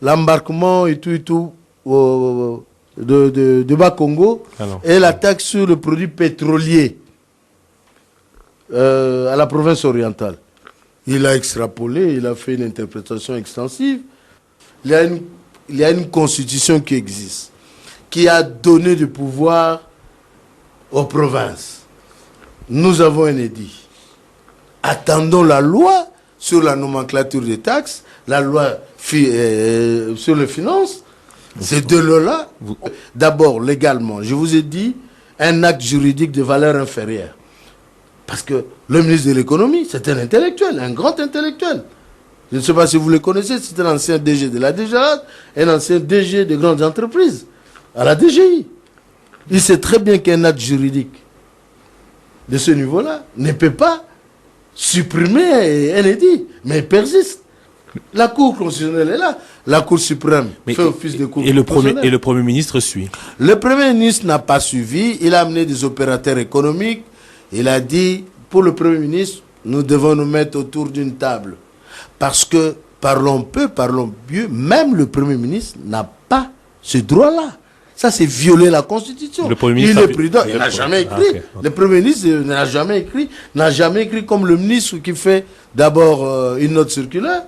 [SPEAKER 2] l'embarquement et tout de Bas-Congo et l'attaque sur le produit pétrolier à la province orientale. Il a extrapolé, il a fait une interprétation extensive. Il y a une constitution qui existe, qui a donné du pouvoir aux provinces. Nous avons un édit. Attendons la loi sur la nomenclature des taxes, la loi sur les finances. Ces deux lois-là, d'abord, légalement, je vous ai dit, un acte juridique de valeur inférieure. Parce que le ministre de l'économie, c'est un intellectuel, un grand intellectuel. Je ne sais pas si vous le connaissez, c'est un ancien DG de la DGA, un ancien DG de grandes entreprises, à la DGI. Il sait très bien qu'un acte juridique de ce niveau-là ne peut pas supprimer un édit, mais il persiste. La Cour constitutionnelle est là, la Cour suprême fait office de Cour constitutionnelle.
[SPEAKER 1] Et le Premier ministre suit.
[SPEAKER 2] Le Premier ministre n'a pas suivi, il a amené des opérateurs économiques, il a dit, pour le Premier ministre, nous devons nous mettre autour d'une table. Parce que, parlons peu, parlons mieux, même le Premier ministre n'a pas ce droit-là. Ça, c'est violer la Constitution.
[SPEAKER 1] Le Premier ministre
[SPEAKER 2] il est prudent, il n'a jamais écrit.
[SPEAKER 1] Ok.
[SPEAKER 2] Le Premier ministre n'a jamais écrit comme le ministre qui fait d'abord une note circulaire.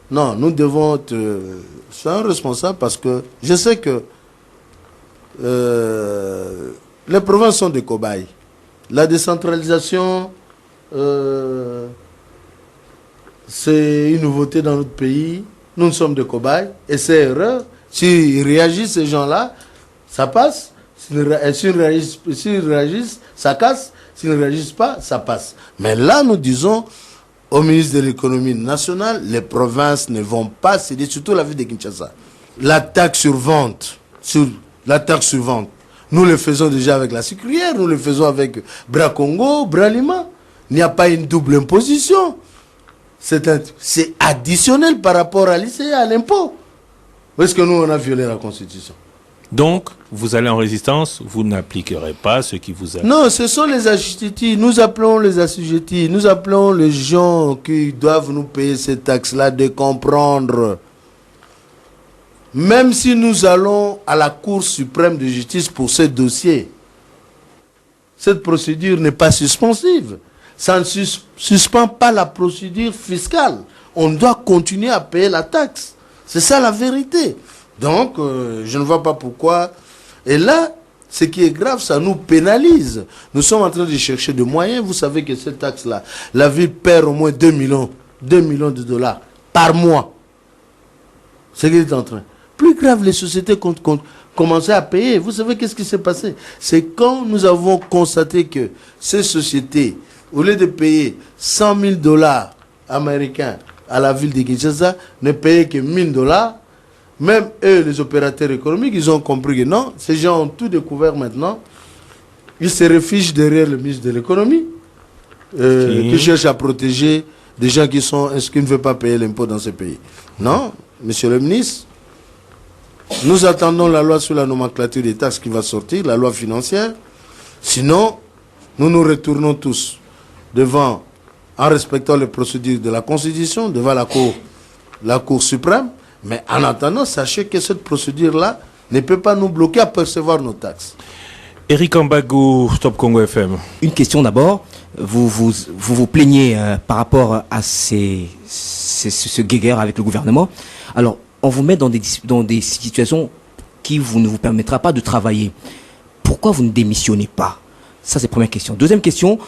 [SPEAKER 2] Non, nous devons être un responsable parce que je sais que les provinces sont des cobayes. La décentralisation, c'est une nouveauté dans notre pays. Nous sommes des cobayes et c'est erreur. S'ils réagissent, ces gens-là, ça passe. S'ils réagissent, ça casse. S'ils ne réagissent pas, ça passe. Mais là, nous disons au ministre de l'économie nationale, les provinces ne vont pas céder, surtout la ville de Kinshasa. La taxe sur vente, nous le faisons déjà avec la sucrière, nous le faisons avec Bras Congo, Bras Lima. Il n'y a pas une double imposition. C'est additionnel par rapport à l'ICA, à l'impôt. Est-ce que nous, on a violé la Constitution?
[SPEAKER 1] Donc, vous allez en résistance, vous n'appliquerez pas ce qui vous a...
[SPEAKER 2] Non, ce sont les assujettis. Nous appelons les assujettis. Nous appelons les gens qui doivent nous payer ces taxes-là de comprendre. Même si nous allons à la Cour suprême de justice pour ce dossier, cette procédure n'est pas suspensive. Ça ne suspend pas la procédure fiscale. On doit continuer à payer la taxe. C'est ça la vérité. Donc, je ne vois pas pourquoi. Et là, ce qui est grave, ça nous pénalise. Nous sommes en train de chercher des moyens. Vous savez que cette taxe-là, la ville perd au moins 2 millions de dollars par mois. Ce qu'il est en train. Plus grave, les sociétés commençaient à payer. Vous savez qu'est-ce qui s'est passé? C'est quand nous avons constaté que ces sociétés, au lieu de payer 100 000 $ américains à la ville de Kinshasa, ne payaient que 1 000 $. Même eux, les opérateurs économiques, ils ont compris que non, ces gens ont tout découvert maintenant. Ils se réfugient derrière le ministre de l'économie, qui cherche à protéger des gens qui ne veulent pas payer l'impôt dans ce pays. Non, monsieur le ministre, nous attendons la loi sur la nomenclature des taxes qui va sortir, la loi financière. Sinon, nous nous retournons tous devant, en respectant les procédures de la Constitution, devant la Cour suprême. Mais en attendant, sachez que cette procédure-là ne peut pas nous bloquer à percevoir nos taxes.
[SPEAKER 1] Eric Ambagou, Top Congo FM.
[SPEAKER 7] Une question d'abord. Vous plaignez par rapport à ce guéguerre avec le gouvernement. Alors, on vous met dans des situations qui ne vous permettra pas de travailler. Pourquoi vous ne démissionnez pas? Ça, c'est la première question. Deuxième question,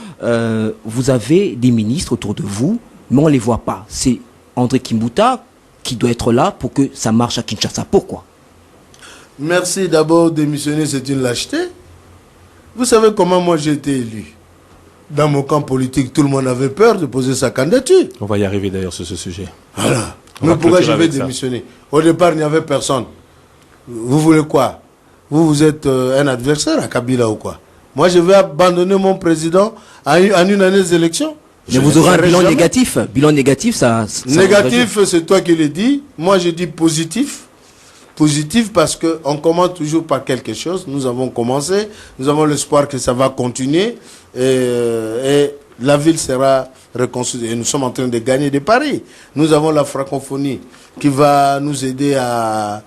[SPEAKER 7] vous avez des ministres autour de vous, mais on ne les voit pas. C'est André Kimbuta qui doit être là pour que ça marche à Kinshasa. Pourquoi?
[SPEAKER 2] Merci. D'abord, démissionner, c'est une lâcheté. Vous savez comment moi j'ai été élu? Dans mon camp politique, tout le monde avait peur de poser sa candidature.
[SPEAKER 1] On va y arriver d'ailleurs sur ce sujet.
[SPEAKER 2] Voilà. Mais pourquoi je vais démissionner? Au départ, il n'y avait personne. Vous voulez quoi? Vous êtes un adversaire à Kabila ou quoi? Moi, je vais abandonner mon président en une année des élections.
[SPEAKER 7] Mais vous aurez un bilan négatif. Bilan négatif, ça
[SPEAKER 2] négatif, c'est toi qui le dis. Moi, je dis positif. Positif parce qu'on commence toujours par quelque chose. Nous avons commencé. Nous avons l'espoir que ça va continuer. Et la ville sera reconstruite. Et nous sommes en train de gagner des paris. Nous avons la francophonie qui va nous aider à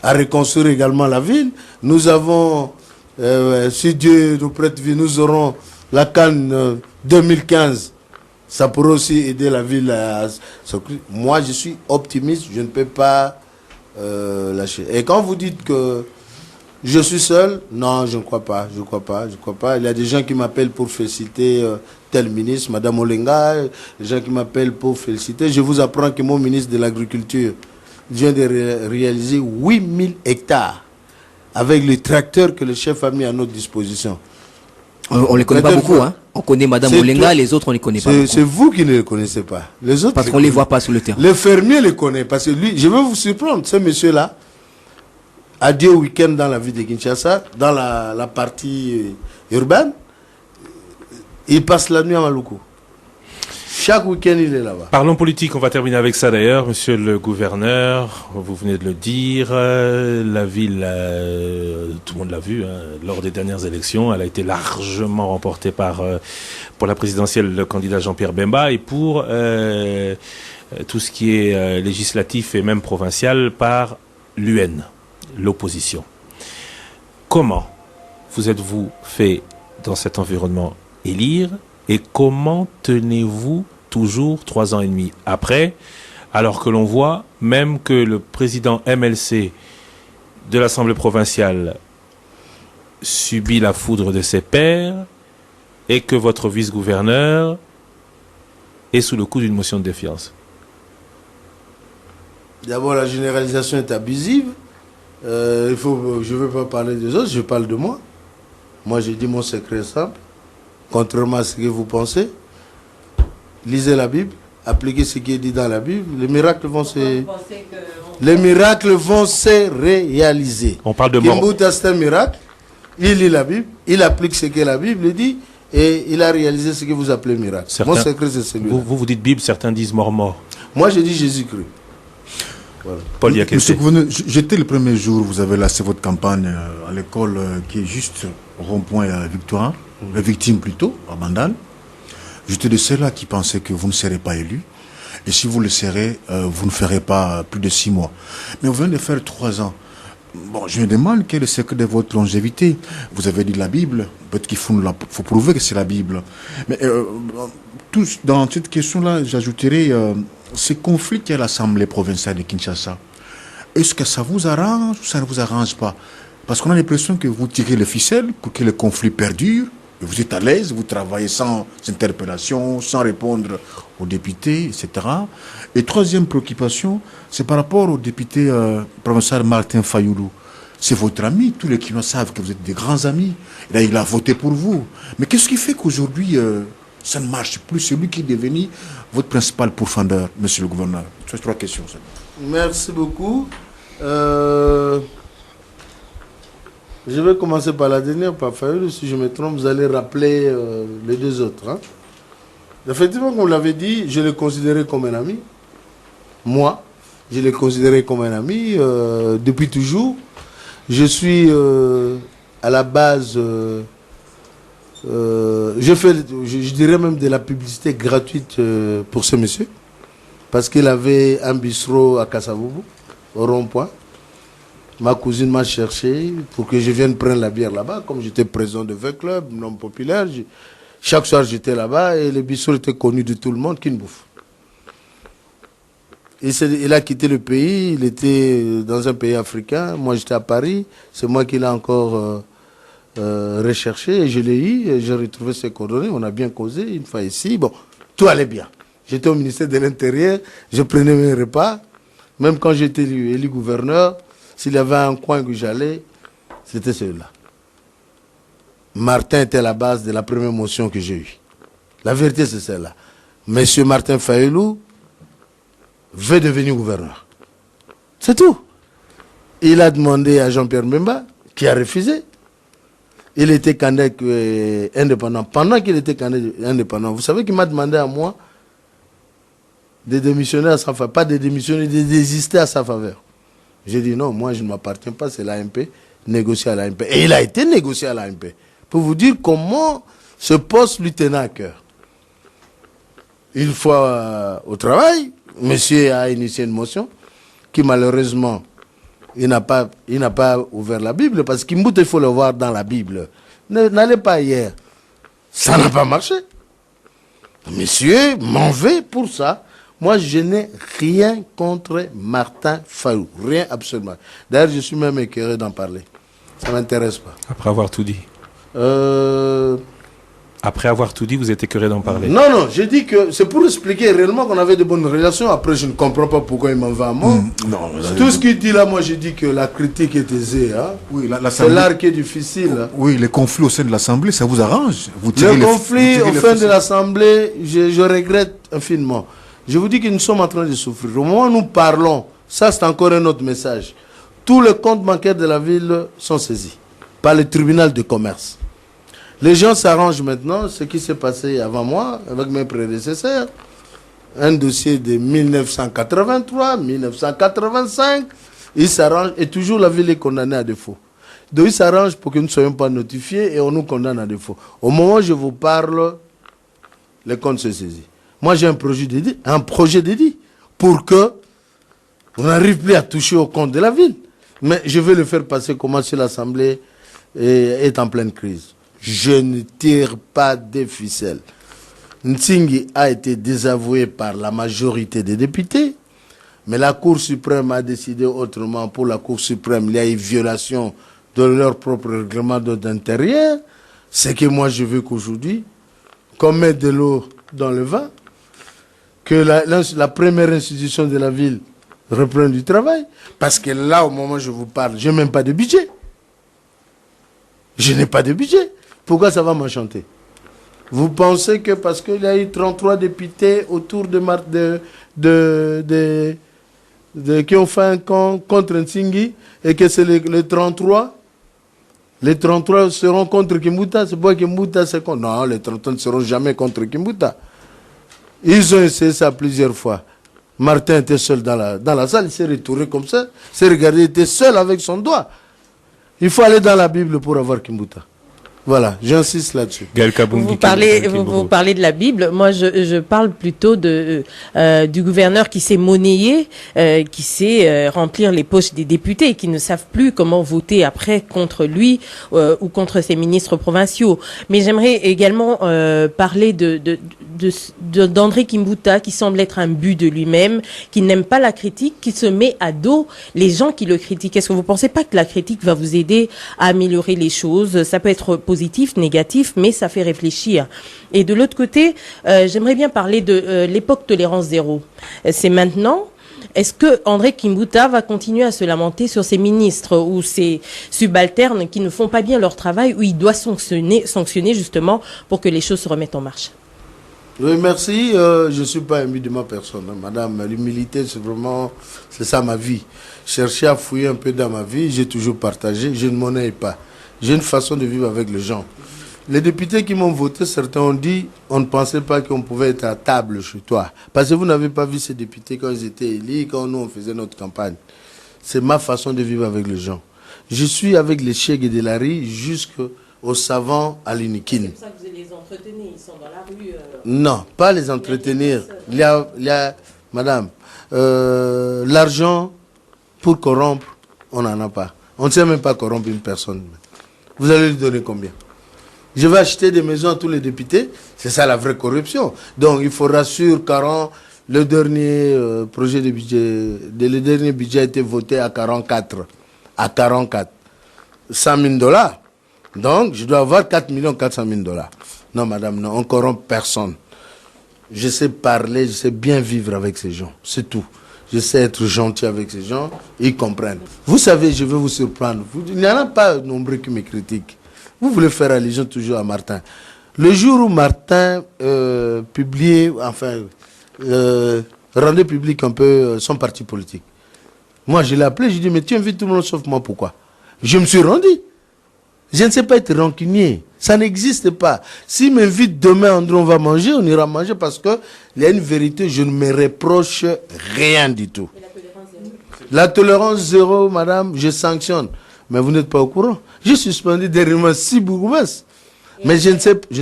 [SPEAKER 2] reconstruire également la ville. Nous avons, si Dieu nous prête vie, nous aurons la Cannes 2015. Ça pourrait aussi aider la ville à... Moi, je suis optimiste. Je ne peux pas lâcher. Et quand vous dites que je suis seul, non, je ne crois pas. Je crois pas. Il y a des gens qui m'appellent pour féliciter tel ministre, Madame Olenga, des gens qui m'appellent pour féliciter. Je vous apprends que mon ministre de l'Agriculture vient de réaliser 8000 hectares avec les tracteurs que le chef a mis à notre disposition.
[SPEAKER 7] On ne les connaît pas beaucoup, hein. On connaît Madame Olenga, les autres on ne les connaît pas beaucoup.
[SPEAKER 2] C'est vous qui ne les connaissez pas. Les autres,
[SPEAKER 7] parce qu'on ne les voit pas sur le terrain.
[SPEAKER 2] Le fermier les connaît, parce que lui, je vais vous surprendre, ce monsieur-là a dit au week-end dans la ville de Kinshasa, dans la partie urbaine, il passe la nuit à Maluku. Chaque week-end, il est là-bas.
[SPEAKER 1] Parlons politique, on va terminer avec ça d'ailleurs. Monsieur le gouverneur, vous venez de le dire, la ville, tout le monde l'a vu, hein, lors des dernières élections, elle a été largement remportée pour la présidentielle, le candidat Jean-Pierre Bemba, et pour tout ce qui est législatif et même provincial par l'UN, l'opposition. Comment vous êtes-vous fait dans cet environnement élire? Et comment tenez-vous toujours 3 ans et demi après, alors que l'on voit même que le président MLC de l'Assemblée provinciale subit la foudre de ses pairs et que votre vice-gouverneur est sous le coup d'une motion de défiance?
[SPEAKER 2] D'abord, la généralisation est abusive. Je ne veux pas parler des autres, je parle de moi. Moi, j'ai dit mon secret simple. Contrairement à ce que vous pensez, lisez la Bible, appliquez ce qui est dit dans la Bible, les miracles vont se réaliser.
[SPEAKER 1] On parle de mort.
[SPEAKER 2] Kimbuta, c'est un miracle. Il lit la Bible, il applique ce que la Bible dit, et il a réalisé ce que vous appelez miracle. Mon secret, c'est celui-là.
[SPEAKER 1] Vous dites Bible, certains disent mort.
[SPEAKER 2] Moi, je dis Jésus-Christ.
[SPEAKER 1] Voilà. Paul Diakessé.
[SPEAKER 3] Monsieur le gouverneur, j'étais le premier jour, vous avez lancé votre campagne à l'école qui est juste rond-point à Victoire. Les victimes plutôt, à Bandal. J'étais de ceux-là qui pensaient que vous ne serez pas élu. Et si vous le serez, vous ne ferez pas plus de 6 mois. Mais vous venez de faire 3 ans. Bon, je me demande quel est le secret de votre longévité. Vous avez dit la Bible. Peut-être qu'il faut prouver que c'est la Bible. Mais dans cette question-là, j'ajouterai ce conflit qu'il y a à l'Assemblée provinciale de Kinshasa. Est-ce que ça vous arrange ou ça ne vous arrange pas? Parce qu'on a l'impression que vous tirez le ficelle pour que le conflit perdure. vous êtes à l'aise, vous travaillez sans interpellation, sans répondre aux députés, etc. Et troisième préoccupation, c'est par rapport au député provincial Martin Fayoulou. C'est votre ami, tous les Kinois savent que vous êtes des grands amis. Là, il a voté pour vous. Mais qu'est-ce qui fait qu'aujourd'hui, ça ne marche plus? C'est lui qui est devenu votre principal pourfendeur, monsieur le gouverneur. C'est 3 questions. Ça.
[SPEAKER 2] Merci beaucoup. Je vais commencer par la dernière, par Fayoulou. Si je me trompe, vous allez rappeler les 2 autres. Hein. Effectivement, comme vous l'avez dit, je l'ai considéré comme un ami. Moi, je l'ai considéré comme un ami depuis toujours. Je suis à la base, je dirais même de la publicité gratuite pour ce monsieur. Parce qu'il avait un bistrot à Kassavoubou, au rond-point. Ma cousine m'a cherché pour que je vienne prendre la bière là-bas. Comme j'étais président de V Club, un homme populaire, chaque soir j'étais là-bas et le bistrot était connu de tout le monde, Kin Bouffe. Il a quitté le pays, il était dans un pays africain. Moi j'étais à Paris, c'est moi qui l'ai encore recherché et je l'ai eu. Et j'ai retrouvé ses coordonnées, on a bien causé une fois ici. Bon, tout allait bien. J'étais au ministère de l'Intérieur, je prenais mes repas. Même quand j'étais élu gouverneur, s'il y avait un coin que j'allais, c'était celui-là. Martin était la base de la première motion que j'ai eue. La vérité, c'est celle-là. Monsieur Martin Fayoulou veut devenir gouverneur. C'est tout. Il a demandé à Jean-Pierre Mbemba, qui a refusé. Il était candidat indépendant. Pendant qu'il était candidat indépendant, vous savez qu'il m'a demandé à moi de démissionner à sa faveur. Pas de démissionner, de désister à sa faveur. J'ai dit non, moi je ne m'appartiens pas, c'est l'AMP, négocier à l'AMP. Et il a été négocié à l'AMP. Pour vous dire comment ce poste lui tenait à cœur. Une fois au travail, monsieur a initié une motion qui malheureusement, il n'a pas ouvert la Bible parce qu'il faut le voir dans la Bible. N'allez pas hier. Ça n'a pas marché. Monsieur m'en veut pour ça. Moi, je n'ai rien contre Martin Fayoulou. Rien absolument. D'ailleurs, je suis même écœuré d'en parler. Ça ne m'intéresse pas.
[SPEAKER 1] Après avoir tout dit. Après avoir tout dit, vous êtes écœuré d'en parler.
[SPEAKER 2] Non, j'ai dit que c'est pour expliquer réellement qu'on avait de bonnes relations. Après, je ne comprends pas pourquoi il m'en va à moi. Tout ce qu'il dit là, moi, je dis que la critique est aisée. Hein. Oui, c'est l'art qui est difficile. Hein.
[SPEAKER 3] Oui, les conflits au sein de l'Assemblée, ça vous arrange.
[SPEAKER 2] Le conflit au sein de l'Assemblée, je regrette infiniment. Je vous dis que nous sommes en train de souffrir. Au moment où nous parlons, ça c'est encore un autre message. Tous les comptes bancaires de la ville sont saisis par le tribunal de commerce. Les gens s'arrangent maintenant, ce qui s'est passé avant moi, avec mes prédécesseurs. Un dossier de 1983, 1985, ils s'arrangent et toujours la ville est condamnée à défaut. Donc ils s'arrangent pour que nous ne soyons pas notifiés et on nous condamne à défaut. Au moment où je vous parle, les comptes se saisissent. Moi, j'ai un projet dédié pour que on n'arrive plus à toucher au compte de la ville. Mais je vais le faire passer comment si l'Assemblée est en pleine crise. Je ne tire pas des ficelles. Ntsingi a été désavoué par la majorité des députés, mais la Cour suprême a décidé autrement. Pour la Cour suprême, il y a eu violation de leur propre règlement d'intérieur. C'est que moi, je veux qu'aujourd'hui, qu'on mette de l'eau dans le vin, que la première institution de la ville reprenne du travail. Parce que là, au moment où je vous parle, je n'ai même pas de budget. Je n'ai pas de budget. Pourquoi ça va m'enchanter? Vous pensez que parce qu'il y a eu 33 députés autour qui ont fait un camp contre Ntsingi et que c'est les 33 seront contre Kimbuta? C'est pas Kimbuta, c'est contre. Non, les 33 ne seront jamais contre Kimbuta. Ils ont essayé ça plusieurs fois. Martin était seul dans la salle, il s'est retourné comme ça, il s'est regardé, il était seul avec son doigt. Il faut aller dans la Bible pour avoir Kimbuta. Voilà, j'insiste là-dessus.
[SPEAKER 6] Vous parlez de la Bible. Moi, je parle plutôt du gouverneur qui s'est monnayé, qui sait remplir les poches des députés, qui ne savent plus comment voter après contre lui ou contre ses ministres provinciaux. Mais j'aimerais également parler d'André Kimbuta, qui semble être un but de lui-même, qui n'aime pas la critique, qui se met à dos les gens qui le critiquent. Est-ce que vous ne pensez pas que la critique va vous aider à améliorer les choses? Ça peut être positif, négatif, mais ça fait réfléchir. Et de l'autre côté, j'aimerais bien parler de l'époque tolérance zéro. C'est maintenant. Est-ce que André Kimbuta va continuer à se lamenter sur ses ministres ou ses subalternes qui ne font pas bien leur travail, où il doit sanctionner justement pour que les choses se remettent en marche?
[SPEAKER 2] Oui, merci. Je ne suis pas ami de ma personne, hein, madame. L'humilité, c'est ça ma vie. Chercher à fouiller un peu dans ma vie, j'ai toujours partagé. Je ne m'ennuie pas. J'ai une façon de vivre avec les gens. Les députés qui m'ont voté, certains ont dit on ne pensait pas qu'on pouvait être à table chez toi. Parce que vous n'avez pas vu ces députés quand ils étaient élus, quand nous on faisait notre campagne. C'est ma façon de vivre avec les gens. Je suis avec les Che Guedelari jusqu'aux savants à l'Unikin.
[SPEAKER 6] C'est pour ça que vous les entretenez, ils sont dans la rue.
[SPEAKER 2] Non, pas les entretenir. Il y a madame, l'argent pour corrompre, on n'en a pas. On ne sait même pas corrompre une personne. Vous allez lui donner combien? Je vais acheter des maisons à tous les députés. C'est ça la vraie corruption. Donc il faudra sur 40. Le dernier projet de budget, le dernier budget a été voté à 44. À 44. 100 000 $. Donc je dois avoir 4 400 000 $. Non madame, non, on corrompt personne. Je sais parler, je sais bien vivre avec ces gens. C'est tout. Je sais être gentil avec ces gens. Ils comprennent. Vous savez, je vais vous surprendre. Il n'y en a pas nombreux qui me critiquent. Vous voulez faire allusion toujours à Martin. Le jour où Martin rendait public un peu son parti politique, moi je l'ai appelé, je lui ai dit, mais tu invites tout le monde sauf moi, pourquoi? Je me suis rendu. Je ne sais pas être rancunier. Ça n'existe pas. S'il m'invite demain, André, on va manger, on ira manger parce qu'il y a une vérité, je ne me reproche rien du tout. La tolérance zéro, madame, je sanctionne. Mais vous n'êtes pas au courant. J'ai suspendu dernièrement 6 bourgmestres. Mais je ne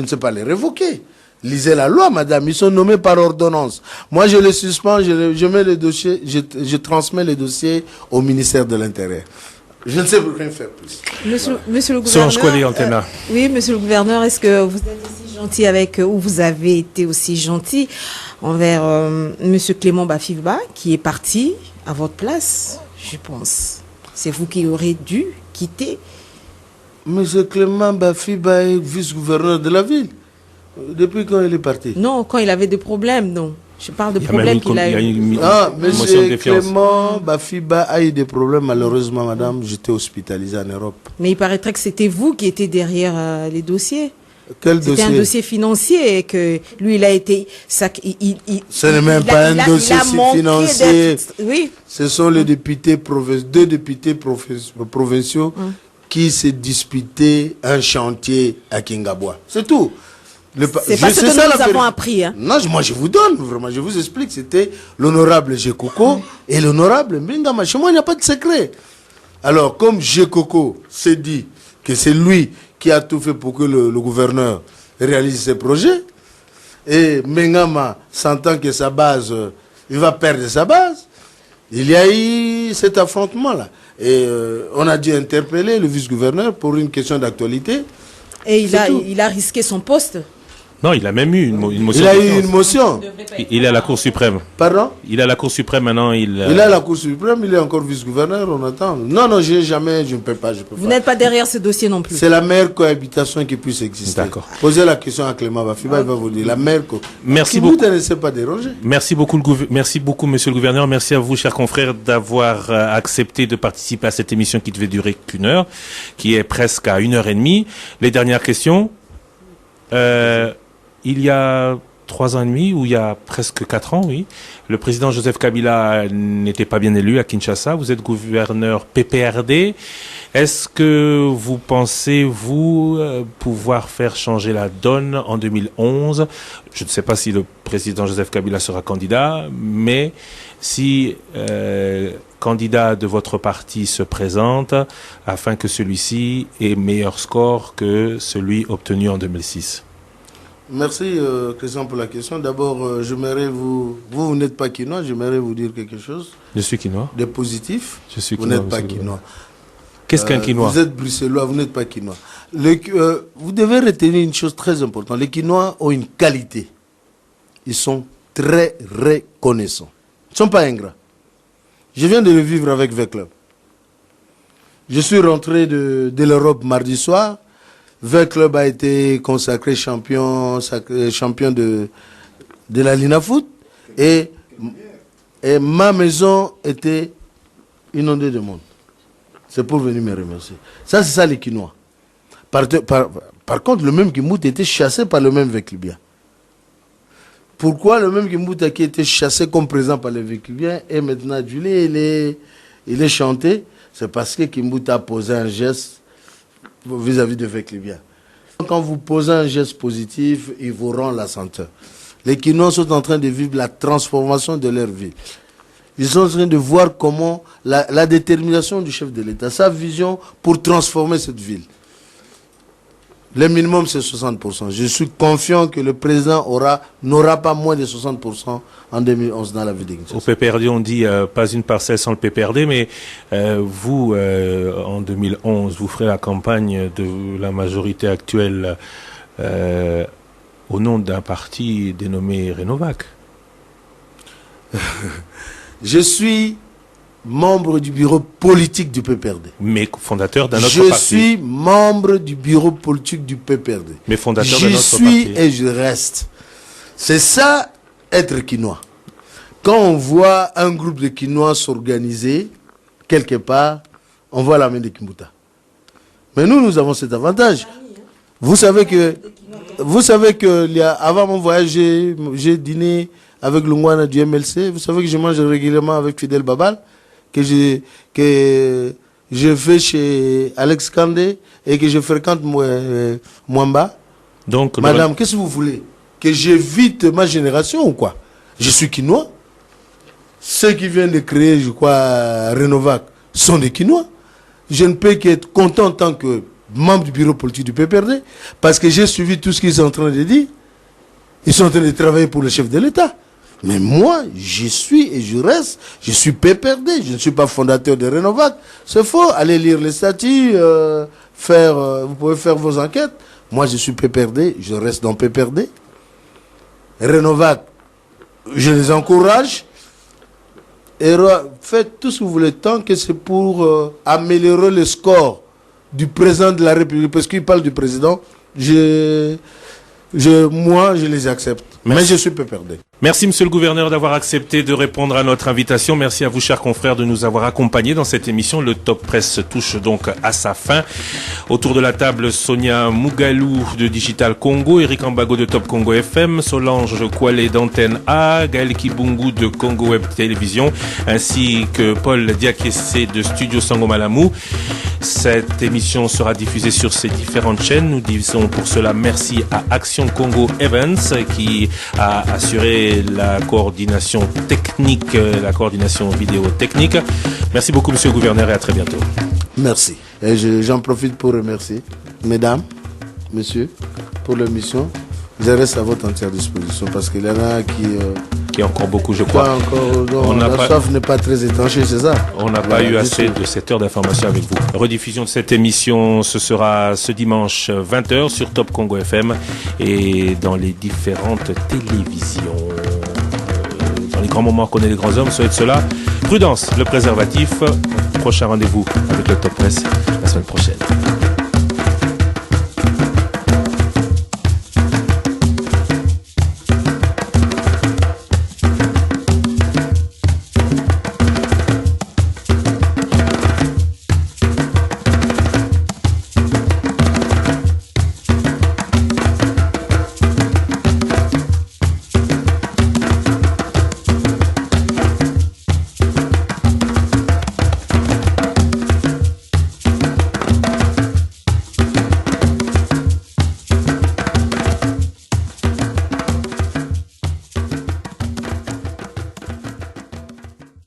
[SPEAKER 2] sais pas les révoquer. Lisez la loi, madame. Ils sont nommés par ordonnance. Moi, je les suspends, je mets les dossiers, je transmets les dossiers au ministère de l'Intérieur. Je ne sais rien faire plus.
[SPEAKER 5] Monsieur le gouverneur. Oui, monsieur le gouverneur, est-ce que vous êtes aussi gentil ou vous avez été aussi gentil envers monsieur Clément Bafiba, qui est parti à votre place, je pense. C'est vous qui aurez dû quitter.
[SPEAKER 2] Monsieur Clément Bafiba est vice-gouverneur de la ville. Depuis quand il est parti?
[SPEAKER 5] Non, quand il avait des problèmes, non. Je parle de problèmes qu'il a eu.
[SPEAKER 2] Monsieur Clément Bafiba a eu des problèmes, malheureusement, madame. J'étais hospitalisé en Europe.
[SPEAKER 5] Mais il paraîtrait que c'était vous qui étiez derrière les dossiers.
[SPEAKER 2] Quel dossier?
[SPEAKER 5] C'était un dossier financier et que lui, il a été...
[SPEAKER 2] Ce n'est même pas un dossier financier.
[SPEAKER 5] Oui.
[SPEAKER 2] Ce sont les députés deux députés provinciaux qui se disputaient un chantier à Kingabwa. C'est tout.
[SPEAKER 5] C'est pas ce que nous avons appris. Hein.
[SPEAKER 2] Non, moi je vous donne, vraiment, je vous explique. C'était l'honorable Jekoko et l'honorable Mbingama. Chez moi, il n'y a pas de secret. Alors, comme Jekoko s'est dit que c'est lui qui a tout fait pour que le gouverneur réalise ses projets, et Mbingama sentant que sa base, il va perdre sa base, il y a eu cet affrontement-là. Et on a dû interpeller le vice-gouverneur pour une question d'actualité.
[SPEAKER 5] Et il a risqué son poste.
[SPEAKER 1] Non, il a même eu une motion.
[SPEAKER 2] Il a eu une motion.
[SPEAKER 1] Il est à la Cour suprême.
[SPEAKER 2] Pardon?
[SPEAKER 1] Il est à la Cour suprême maintenant.
[SPEAKER 2] Il est à la Cour suprême, il est encore vice-gouverneur, on attend. Non, je ne peux pas.
[SPEAKER 5] Vous n'êtes pas derrière ce dossier non plus.
[SPEAKER 2] C'est la meilleure cohabitation qui puisse exister.
[SPEAKER 1] D'accord.
[SPEAKER 2] Posez la question à Clément Bafiba, il va vous dire. La meilleure
[SPEAKER 1] Merci
[SPEAKER 2] beaucoup. Vous ne laissez pas déranger.
[SPEAKER 1] Merci beaucoup, monsieur le gouverneur. Merci à vous, chers confrères, d'avoir accepté de participer à cette émission qui devait durer qu'une heure, qui est presque à 1h30. Les dernières questions. Il y a 3 ans et demi, ou il y a presque 4 ans, oui, le président Joseph Kabila n'était pas bien élu à Kinshasa. Vous êtes gouverneur PPRD. Est-ce que vous pensez, pouvoir faire changer la donne en 2011? Je ne sais pas si le président Joseph Kabila sera candidat, mais si candidat de votre parti se présente, afin que celui-ci ait meilleur score que celui obtenu en 2006.
[SPEAKER 2] Merci, Christian, pour la question. D'abord, j'aimerais vous n'êtes pas quinois, j'aimerais vous dire quelque chose.
[SPEAKER 1] Je suis quinois.
[SPEAKER 2] De positif.
[SPEAKER 1] Je suis
[SPEAKER 2] quinois. Vous n'êtes pas quinois.
[SPEAKER 1] Qu'est-ce qu'un quinois?
[SPEAKER 2] Vous êtes bruxellois, vous n'êtes pas quinois. Vous devez retenir une chose très importante. Les quinois ont une qualité. Ils sont très reconnaissants. Ils ne sont pas ingrats. Je viens de le vivre avec Veclub. Je suis rentré de l'Europe mardi soir. Vert Club a été consacré champion de la Linafoot. Et ma maison était inondée de monde. C'est pour venir me remercier. Ça, c'est ça les Quinois. Par contre, le même Kimbout était chassé par le même Veclibien. Pourquoi le même Kimbout qui était chassé comme présent par les Veclibiens et maintenant adulé, il est chanté? C'est parce que Kimbout a posé un geste vis-à-vis de Veclibien. Quand vous posez un geste positif, il vous rend la senteur. Les Quinois sont en train de vivre la transformation de leur vie. Ils sont en train de voir comment la détermination du chef de l'État, sa vision pour transformer cette ville. Le minimum, c'est 60%. Je suis confiant que le président n'aura pas moins de 60% en 2011 dans la ville de Kinshasa.
[SPEAKER 1] Au PPRD, on dit pas une parcelle sans le PPRD, mais vous, en 2011, vous ferez la campagne de la majorité actuelle au nom d'un parti dénommé Renovac.
[SPEAKER 2] Je suis membre du bureau politique du PPRD.
[SPEAKER 1] Mais fondateur d'un autre
[SPEAKER 2] parti. Je suis membre du bureau politique du PPRD.
[SPEAKER 1] Mais fondateur d'un autre parti.
[SPEAKER 2] Je suis et je reste. C'est ça, être Quinois. Quand on voit un groupe de Quinois s'organiser, quelque part, on voit la main de Kimbuta. Mais nous avons cet avantage. Vous savez que avant mon voyage, j'ai dîné avec le Ngwana du MLC. Vous savez que je mange régulièrement avec Fidel Babal, que je fais chez Alex Kandé et que je fréquente Mwamba. Donc, madame, qu'est-ce que vous voulez? Que j'évite ma génération ou quoi? Je suis Quinois. Ceux qui viennent de créer, je crois, Renovac, sont des Quinois. Je ne peux qu'être content en tant que membre du bureau politique du PPRD, parce que j'ai suivi tout ce qu'ils sont en train de dire. Ils sont en train de travailler pour le chef de l'État. Mais moi, j'y suis et je reste. Je suis PPRD, je ne suis pas fondateur de Renovac. C'est faux. Allez lire les statuts, vous pouvez faire vos enquêtes. Moi, je suis PPRD, je reste dans PPRD. Renovac, je les encourage. Et faites tout ce que vous voulez tant que c'est pour améliorer le score du président de la République. Parce qu'il parle du président, moi, je les accepte. Merci. Mais je suis PPRD.
[SPEAKER 1] Merci, monsieur le gouverneur, d'avoir accepté de répondre à notre invitation. Merci à vous, chers confrères, de nous avoir accompagnés dans cette émission. Le Top Presse touche donc à sa fin. Autour de la table, Sonia Mougalou de Digital Congo, Eric Ambago de Top Congo FM, Solange Koualé d'Antenne A, Gaël Kibungu de Congo Web Télévision, ainsi que Paul Diakessé de Studio Sangomalamou. Cette émission sera diffusée sur ces différentes chaînes. Nous disons pour cela merci à Action Congo Events qui a assuré la coordination technique, la coordination vidéo technique. Merci beaucoup, monsieur le gouverneur, et à très bientôt.
[SPEAKER 2] Merci. Et j'en profite pour remercier mesdames, messieurs, pour l'émission. Je reste à votre entière disposition parce qu'il y en a qui
[SPEAKER 1] a encore beaucoup, je crois.
[SPEAKER 2] La soif n'est pas très étanchée, c'est ça.
[SPEAKER 1] On n'a pas eu assez de cette heure d'information avec vous. Rediffusion de cette émission, ce sera ce dimanche 20h sur Top Congo FM et dans les différentes télévisions. Dans les grands moments qu'on est les grands hommes, soyez de cela. Prudence, le préservatif. Prochain rendez-vous avec le Top Presse la semaine prochaine.